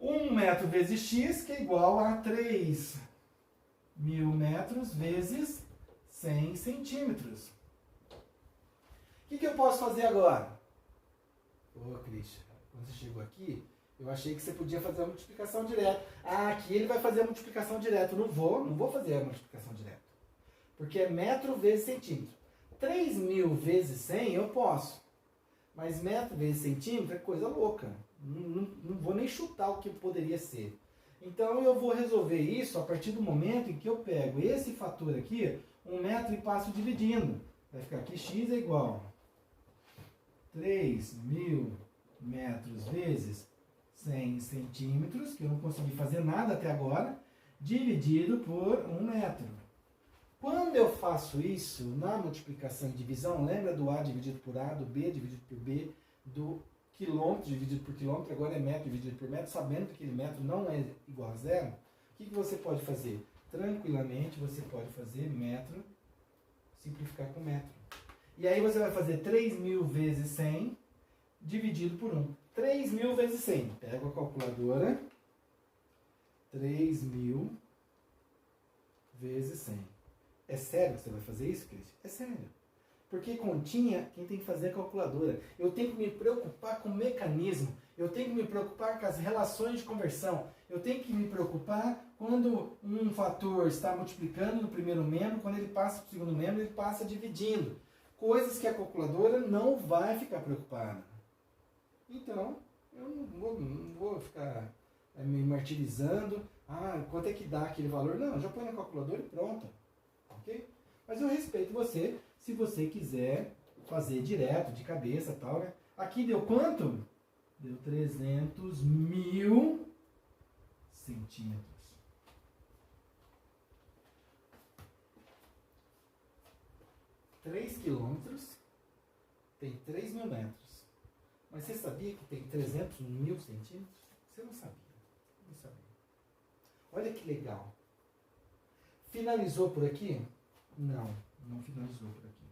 1 metro vezes x, que é igual a 3.000 metros vezes 100 centímetros. O que eu posso fazer agora? Ô, Christian, quando você chegou aqui, eu achei que você podia fazer a multiplicação direta. Ah, aqui ele vai fazer a multiplicação direta. Não vou fazer a multiplicação direta. Porque é metro vezes centímetro. 3.000 vezes 100 eu posso. Mas metro vezes centímetro é coisa louca. Não vou nem chutar o que poderia ser. Então eu vou resolver isso a partir do momento em que eu pego esse fator aqui, 1 metro, e passo dividindo. Vai ficar aqui x é igual a 3.000 metros vezes 100 centímetros, que eu não consegui fazer nada até agora, dividido por 1 metro. Quando eu faço isso na multiplicação e divisão, lembra do A dividido por A, do B dividido por B, do quilômetro dividido por quilômetro, agora é metro dividido por metro, sabendo que aquele metro não é igual a zero, o que você pode fazer? Tranquilamente você pode fazer metro, simplificar com metro. E aí você vai fazer 3.000 vezes 100 dividido por 1. 3.000 vezes 100. Pega a calculadora. 3.000 vezes 100. É sério que você vai fazer isso, Cris? É sério. Porque continha, quem tem que fazer é a calculadora. Eu tenho que me preocupar com o mecanismo. Eu tenho que me preocupar com as relações de conversão. Eu tenho que me preocupar quando um fator está multiplicando no primeiro membro, quando ele passa para o segundo membro, ele passa dividindo. Coisas que a calculadora não vai ficar preocupada. Então, eu não vou ficar me martirizando. Quanto é que dá aquele valor? Não, já põe na calculadora e pronto. Ok? Mas eu respeito você, se você quiser fazer direto, de cabeça e tal, né? Aqui deu quanto? Deu 300.000 centímetros. Três quilômetros tem 3.000 metros. Mas você sabia que tem 300.000 centímetros? Você não sabia. Não sabia. Olha que legal. Finalizou por aqui? Não, não finalizou por aqui.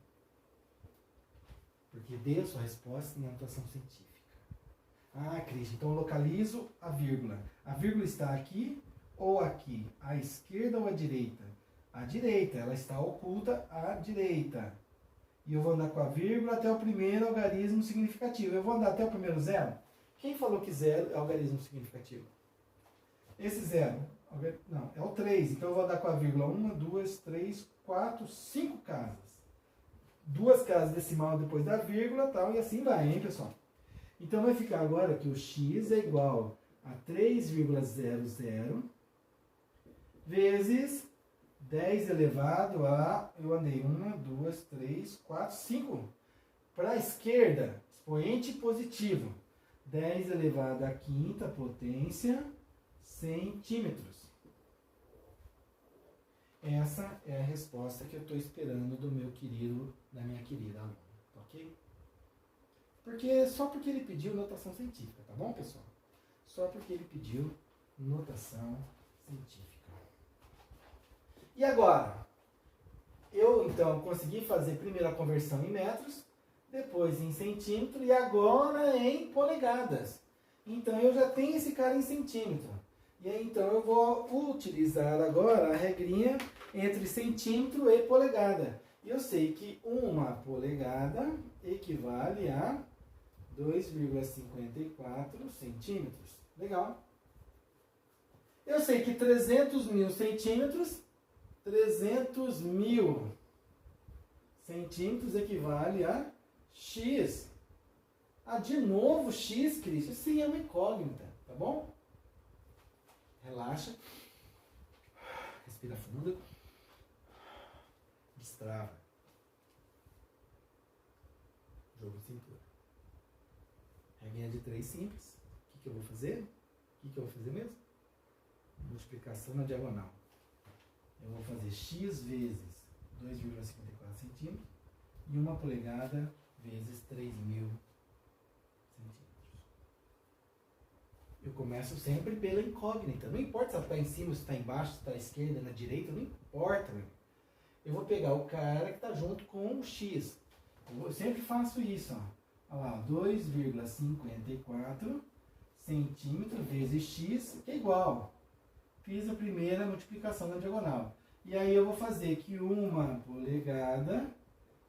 Porque dê a sua resposta na notação científica. Cris, então eu localizo a vírgula. A vírgula está aqui ou aqui? À esquerda ou à direita? À direita, ela está oculta à direita. E eu vou andar com a vírgula até o primeiro algarismo significativo. Eu vou andar até o primeiro zero? Quem falou que zero é algarismo significativo? Esse zero, não, é o 3. Então eu vou andar com a vírgula 1, 2, 3, 4, 5 casas. 2 casas decimal depois da vírgula, tal, e assim vai, hein, pessoal? Então vai ficar agora que o x é igual a 3,00 vezes 10 elevado a, eu andei 1, 2, 3, 4, 5. Para a esquerda, expoente positivo. 10 elevado à quinta potência centímetros. Essa é a resposta que eu estou esperando do meu querido, da minha querida aluna, ok? Só porque ele pediu notação científica, tá bom, pessoal? Só porque ele pediu notação científica. E agora? Eu, então, consegui fazer primeiro a conversão em metros, depois em centímetro e agora em polegadas. Então, eu já tenho esse cara em centímetro. E aí, então, eu vou utilizar agora a regrinha entre centímetro e polegada. E eu sei que 1 polegada equivale a 2,54 centímetros. Legal. Eu sei que 300.000 centímetros, 300.000 centímetros equivale a x. De novo x, Cris? Isso sim é uma incógnita, tá bom? Relaxa. Respira fundo. Destrava. Jogo de cintura. Regrinha de 3 simples. O que eu vou fazer? O que eu vou fazer mesmo? Multiplicação na diagonal. Eu vou fazer x vezes 2,54 centímetros e 1 polegada vezes 3.000 centímetros. Eu começo sempre pela incógnita. Não importa se ela está em cima, se está embaixo, se está à esquerda, na direita, não importa. Eu vou pegar o cara que está junto com o x. Eu sempre faço isso. Olha lá, 2,54 centímetros vezes x, que é igual. Fiz a primeira multiplicação na diagonal. E aí eu vou fazer que 1 polegada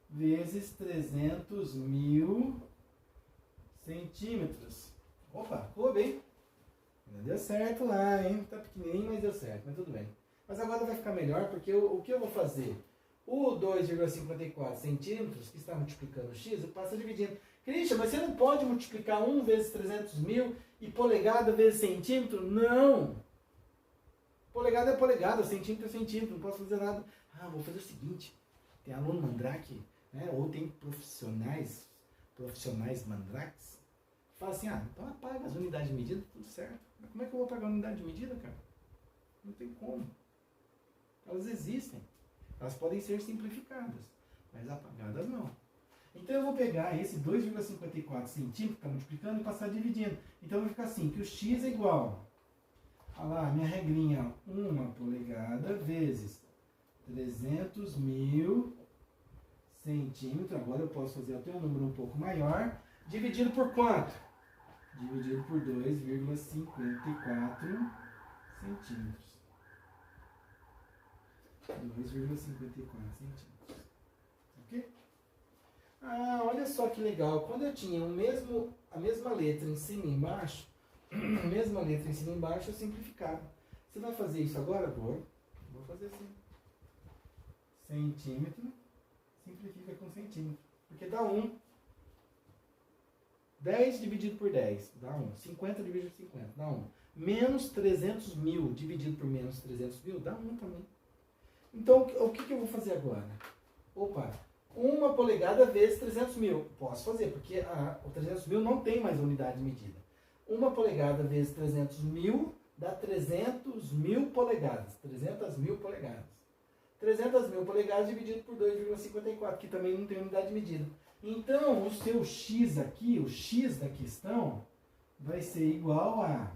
vezes 300.000 centímetros. Opa, ficou bem. Ainda deu certo lá, hein? Tá pequenininho, mas deu certo, mas tudo bem. Mas agora vai ficar melhor, porque o que eu vou fazer? O 2,54 centímetros, que está multiplicando x, eu passo dividindo. Christian, mas você não pode multiplicar 1 vezes 300 mil e polegada vezes centímetro? Não! Polegada é polegada, centímetro é centímetro, não posso fazer nada. Ah, vou fazer o seguinte, tem aluno mandrake, né? Ou tem profissionais mandrakes, que falam assim, então apaga as unidades de medida, tudo certo. Mas como é que eu vou pagar a unidade de medida, cara? Não tem como. Elas existem. Elas podem ser simplificadas, mas apagadas não. Então eu vou pegar esse 2,54 centímetros, que está multiplicando, e passar dividindo. Então vai ficar assim, que o x é igual, olha lá, minha regrinha, 1 polegada vezes 300 mil centímetros, agora eu posso fazer até um número um pouco maior, dividido por quanto? Dividido por 2,54 centímetros. 2,54 centímetros. Ok? Ah, olha só que legal. Quando eu tinha a mesma letra em cima e embaixo, eu simplificava. Você vai fazer isso agora? Vou fazer assim. Centímetro, simplifica com centímetro. Porque dá 1. 10 dividido por 10, dá 1. 50 dividido por 50, dá 1. Menos 300 mil dividido por menos 300 mil, dá 1 também. Então, o que eu vou fazer agora? Opa, 1 polegada vezes 300 mil. Posso fazer, porque o 300 mil não tem mais unidade de medida. 1 polegada vezes 300 mil dá 300 mil polegadas. 300 mil polegadas. 300 mil polegadas dividido por 2,54, que também não tem unidade de medida. Então, o seu x aqui, o x da questão, vai ser igual a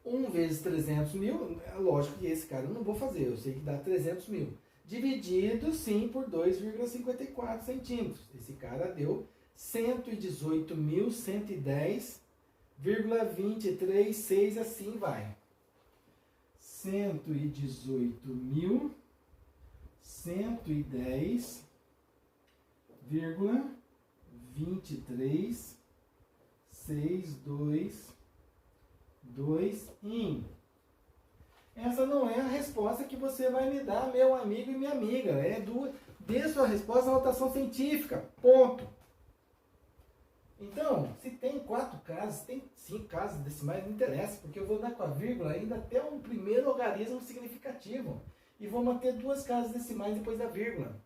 1 vezes 300 mil, é lógico que esse cara eu não vou fazer, eu sei que dá 300 mil. Dividido, sim, por 2,54 centímetros. Esse cara deu 118.110,236, assim vai. 118.110,23622 em. Essa não é a resposta que você vai me dar, meu amigo e minha amiga. Dê sua resposta na notação científica. Ponto. Então, se tem 4 casas, tem 5 casas decimais, não interessa, porque eu vou dar com a vírgula ainda até um primeiro logaritmo significativo. E vou manter 2 casas decimais depois da vírgula.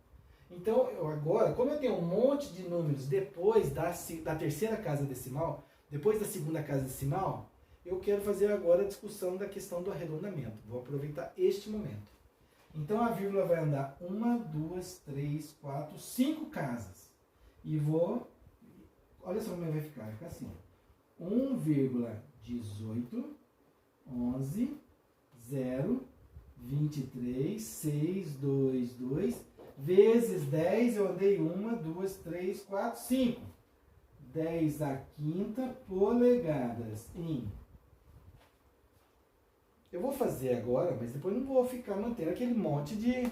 Então, agora, como eu tenho um monte de números depois da terceira casa decimal, depois da segunda casa decimal, eu quero fazer agora a discussão da questão do arredondamento. Vou aproveitar este momento. Então, a vírgula vai andar 1, 2, 3, 4, 5 casas. E vou... Olha só como vai ficar. Vai ficar assim. 1,18, 11, 0, 23, 6, 2, 2, vezes 10, eu andei 1, 2, 3, 4, 5. 10 a quinta polegadas em... Eu vou fazer agora, mas depois não vou ficar mantendo aquele monte de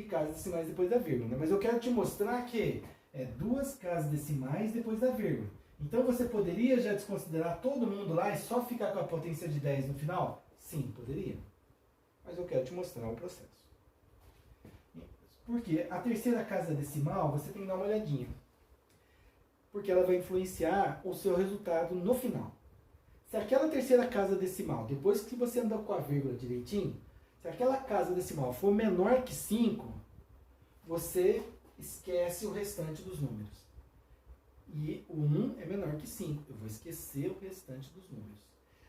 casas decimais depois da vírgula. Né? Mas eu quero te mostrar que é 2 casas decimais depois da vírgula. Então você poderia já desconsiderar todo mundo lá e só ficar com a potência de 10 no final? Sim, poderia. Mas eu quero te mostrar o processo. Porque a terceira casa decimal, você tem que dar uma olhadinha. Porque ela vai influenciar o seu resultado no final. Se aquela terceira casa decimal, depois que você andar com a vírgula direitinho, se aquela casa decimal for menor que 5, você esquece o restante dos números. E o 1 é menor que 5. Eu vou esquecer o restante dos números.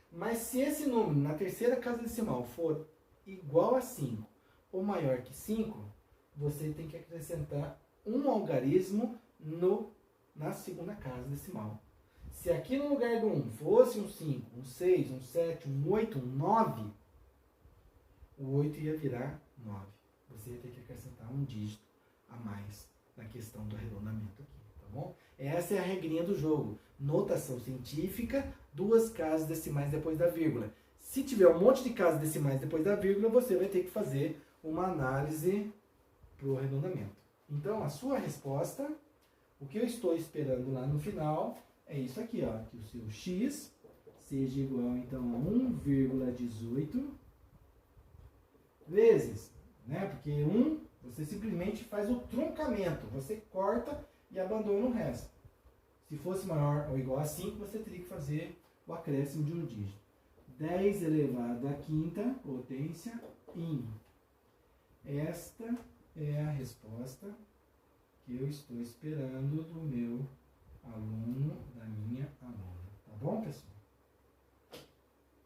Mas se esse número na terceira casa decimal for igual a 5 ou maior que 5, você tem que acrescentar um algarismo na segunda casa decimal. Se aqui no lugar do 1 fosse um 5, um 6, um 7, um 8, um 9, o 8 ia virar 9. Você ia ter que acrescentar um dígito a mais na questão do arredondamento aqui, tá bom? Essa é a regrinha do jogo. Notação científica, 2 casas decimais depois da vírgula. Se tiver um monte de casas decimais depois da vírgula, você vai ter que fazer uma análise para o arredondamento. Então, a sua resposta, o que eu estou esperando lá no final, é isso aqui, ó, que o seu x seja igual, então, a 1,18 vezes, né, porque 1 Você simplesmente faz o truncamento. Você corta e abandona o resto. Se fosse maior ou igual a 5, você teria que fazer o acréscimo de um dígito. 10 elevado à quinta potência em. Esta é a resposta que eu estou esperando do meu aluno, da minha aluna. Tá bom, pessoal?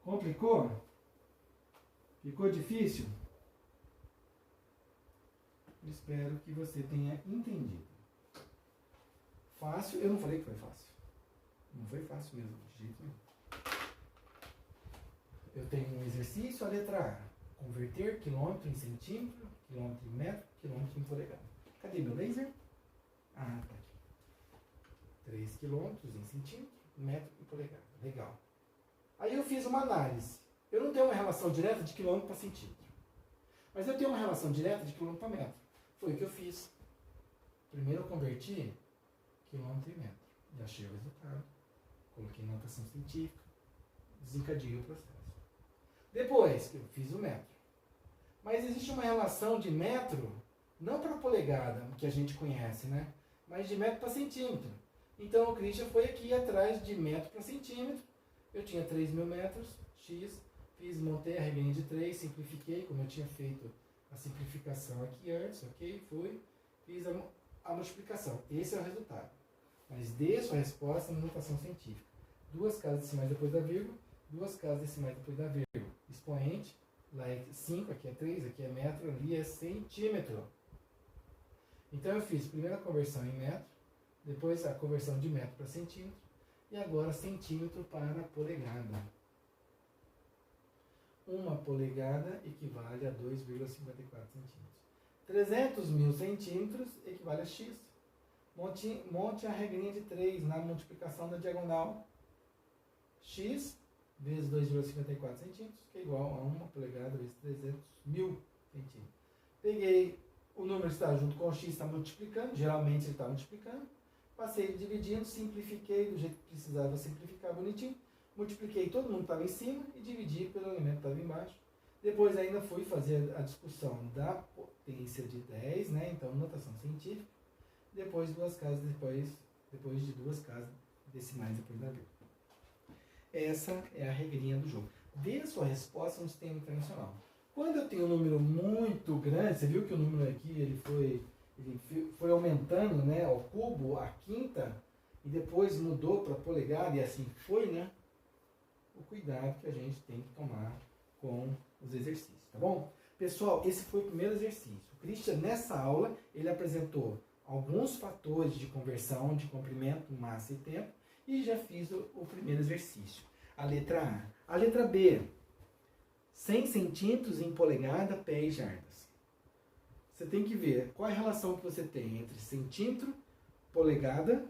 Complicou? Ficou difícil? Espero que você tenha entendido. Fácil? Eu não falei que foi fácil. Não foi fácil mesmo, de jeito nenhum. Eu tenho um exercício, a letra A. Converter quilômetro em centímetro, quilômetro em metro, quilômetro em polegada. Cadê meu laser? Ah, tá aqui. 3 quilômetros em centímetro, metro e polegada. Legal. Aí eu fiz uma análise. Eu não tenho uma relação direta de quilômetro para centímetro. Mas eu tenho uma relação direta de quilômetro para metro. Foi o que eu fiz. Primeiro eu converti quilômetro em metro. E achei o resultado. Coloquei notação científica. Desencadeei o processo. Depois, eu fiz o metro. Mas existe uma relação de metro, não para polegada, que a gente conhece, né? Mas de metro para centímetro. Então o Christian foi aqui atrás de metro para centímetro. Eu tinha 3.000 metros, X. Montei a regrinha de 3, simplifiquei, como eu tinha feito a simplificação aqui antes, ok? Fiz a multiplicação. Esse é o resultado. Mas dê sua resposta na notação científica. 2 casas decimais depois da vírgula, 2 casas decimais depois da vírgula. Expoente, lá é 5, aqui é 3, aqui é metro, ali é centímetro. Então eu fiz primeiro a conversão em metro, depois a conversão de metro para centímetro, e agora centímetro para polegada. 1 polegada equivale a 2,54 centímetros. 300.000 centímetros equivale a x. Monte a regrinha de 3 na multiplicação da diagonal. X vezes 2,54 centímetros, que é igual a 1 polegada vezes 300.000 centímetros. Peguei o número que está junto com o x, está multiplicando, geralmente ele está multiplicando. Passei dividindo, simplifiquei do jeito que precisava simplificar bonitinho. Multipliquei todo mundo que estava em cima e dividi pelo elemento que estava embaixo. Depois ainda fui fazer a discussão da potência de 10, né? Então notação científica. Depois 2 casas depois de 2 casas decimais depois da vírgula. Essa é a regrinha do jogo. Dê a sua resposta no sistema internacional. Quando eu tenho um número muito grande, você viu que o número aqui ele foi aumentando, né, ao cubo, a quinta, e depois mudou para polegada, e assim foi, né? O cuidado que a gente tem que tomar com os exercícios, tá bom? Pessoal, esse foi o primeiro exercício. O Christian, nessa aula, ele apresentou alguns fatores de conversão de comprimento, massa e tempo, e já fiz o primeiro exercício. A letra A. A letra B. 100 centímetros em polegada, pé e jardas. Você tem que ver qual é a relação que você tem entre centímetro, polegada,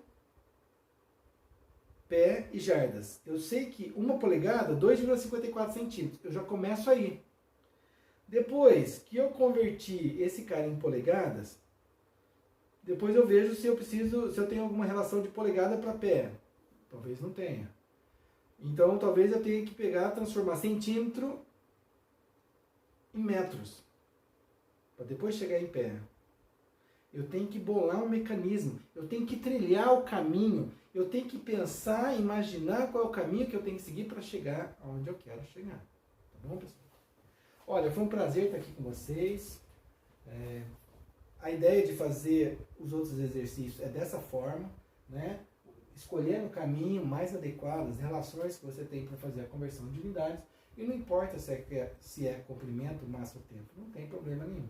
pé e jardas. Eu sei que 1 polegada, 2,54 centímetros. Eu já começo aí. Depois que eu converti esse cara em polegadas, depois eu vejo se eu tenho alguma relação de polegada para pé. Talvez não tenha. Então, talvez eu tenha que transformar centímetro em metros. Para depois chegar em pé. Eu tenho que bolar um mecanismo. Eu tenho que trilhar o caminho. Eu tenho que pensar, imaginar qual é o caminho que eu tenho que seguir para chegar aonde eu quero chegar. Tá bom, pessoal? Olha, foi um prazer estar aqui com vocês. A ideia de fazer os outros exercícios é dessa forma, né? Escolhendo o caminho mais adequado, as relações que você tem para fazer a conversão de unidades. E não importa se é comprimento, massa ou tempo. Não tem problema nenhum.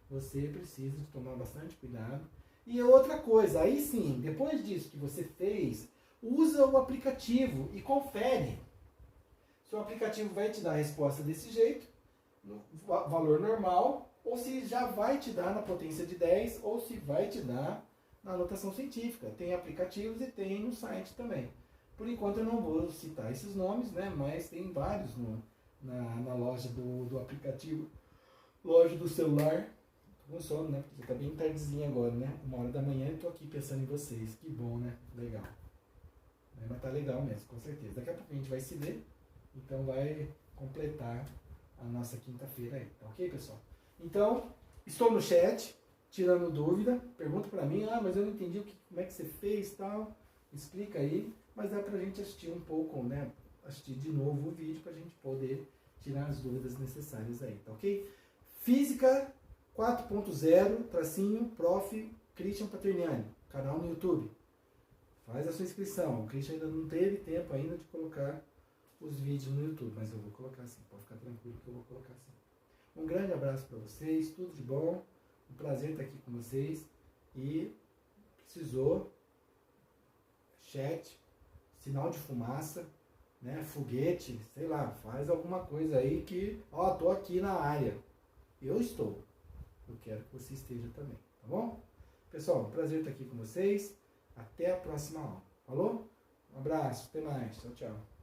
Você precisa de tomar bastante cuidado. E outra coisa, aí sim, depois disso que você fez, usa o aplicativo e confere. Se o aplicativo vai te dar a resposta desse jeito, no valor normal, ou se já vai te dar na potência de 10, ou se vai te dar na notação científica. Tem aplicativos e tem no site também. Por enquanto eu não vou citar esses nomes, né, mas tem vários na loja do aplicativo, loja do celular. Com sono, né? Porque tá bem tardezinha agora, né? 1h da manhã e tô aqui pensando em vocês. Que bom, né? Legal. Mas tá legal mesmo, com certeza. Daqui a pouco a gente vai se ver. Então vai completar a nossa quinta-feira aí. Tá ok, pessoal? Então, Estou no chat, tirando dúvida, pergunta para mim, mas eu não entendi como é que você fez, tal, explica aí, mas dá pra gente assistir um pouco, né, assistir de novo o vídeo pra gente poder tirar as dúvidas necessárias aí, tá ok? Física 4.0, tracinho, prof. Christian Paterniani, canal no YouTube. Faz a sua inscrição, o Christian ainda não teve tempo ainda de colocar os vídeos no YouTube, mas eu vou colocar sim, pode ficar tranquilo que eu vou colocar sim. Um grande abraço para vocês, tudo de bom, um prazer estar aqui com vocês e precisou, chat, sinal de fumaça, né, foguete, sei lá, faz alguma coisa aí que, tô aqui na área, eu estou, eu quero que você esteja também, tá bom? Pessoal, um prazer estar aqui com vocês, até a próxima aula, falou? Um abraço, até mais, tchau, tchau.